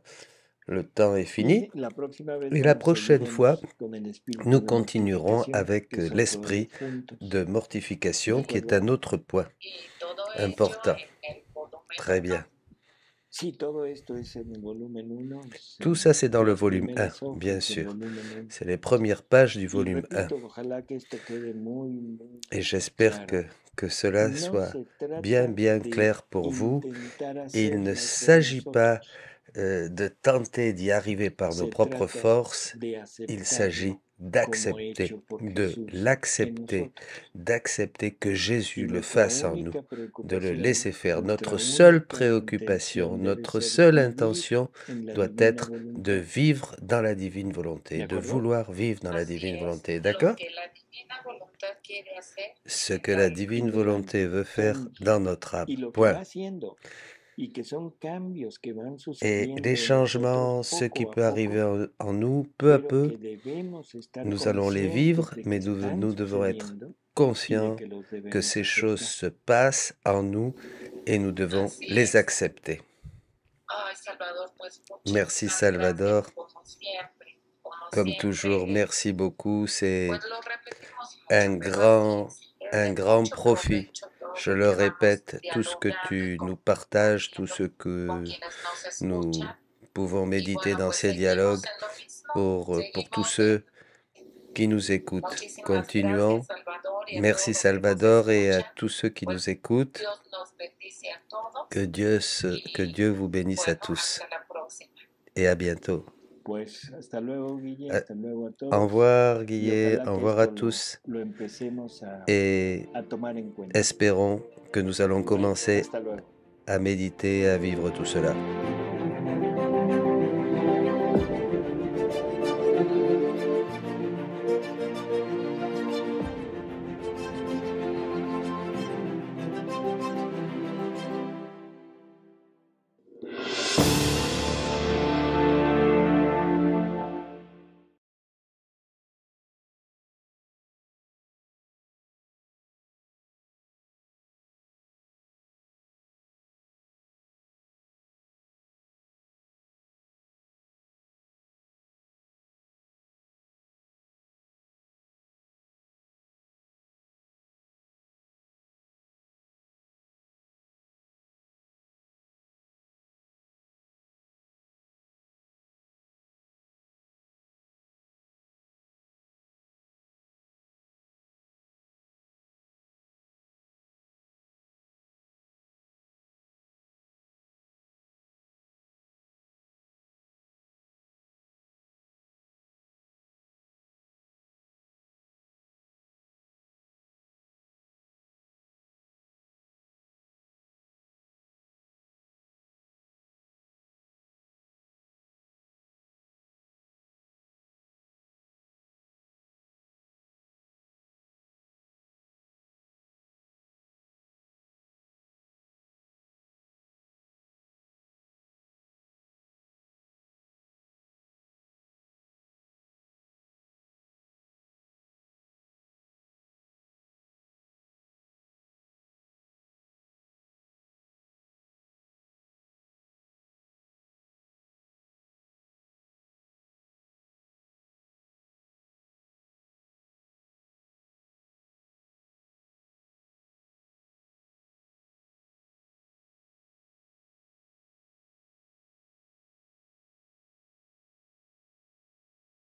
le temps est fini. Y la próxima vez Et la prochaine fois, seguiremos con el espíritu nous de continuerons mortificación, avec que es otro de l'esprit los puntos. de ¿De mortification qui est acuerdo? un autre point important. Très bien. Sí, todo esto es en el volumen 1. Tout ça, c'est dans le Las volume 1, primeras bien hojas del sûr. volumen 1. C'est les premières pages du Y volume 1. repito, ojalá que esto quede muy Et j'espère claro. que cela No soit se trata bien de clair pour vous. intentar Il ne hacerla por s'agit pas nosotros. de tenter d'y arriver par nos Se propres trata forces. de Il s'agit aceptarlo como d'accepter, hecho por de Jesús en l'accepter, nosotros. d'accepter que Y Jésus le nuestra fasse en nous, única de le preocupación, laisser faire. nuestra Notre seule única préoccupation, intención debe notre ser seule vivir intention en la doit divina être de voluntad. vivre dans la divine ¿De volonté, de acuerdo? vouloir vivre dans la divine volonté. D'accord? Ce que la divine En el volonté alma, veut faire punto. dans notre âme. Y lo que Point. va haciendo, y que son cambios que van Et sucediendo les en changements, nosotros ce qui poco a peut arriver poco, en nous, peu à pero peu, que debemos estar nous allons les conscientes vivre, de que mais están nous devons être sucediendo y de conscients que los que debemos ces choses aceptar. se passent en nous et nous devons les accepter. Merci Salvador. Comme toujours, merci beaucoup. C'est un grand profit. Je le répète, tout ce que tu nous partages, tout ce que nous pouvons méditer dans ces dialogues pour tous ceux qui nous écoutent. Continuons. Merci Salvador et à tous ceux qui nous écoutent. Que Dieu vous bénisse à tous. Et à bientôt. Pues hasta luego, Guille, Euh, hasta luego a Au todos. revoir Y Guillet, ojalá au que revoir à esto tous. lo empecemos Et a tomar en cuenta. espérons que nous allons Bueno, commencer hasta luego. à méditer, à vivre tout cela.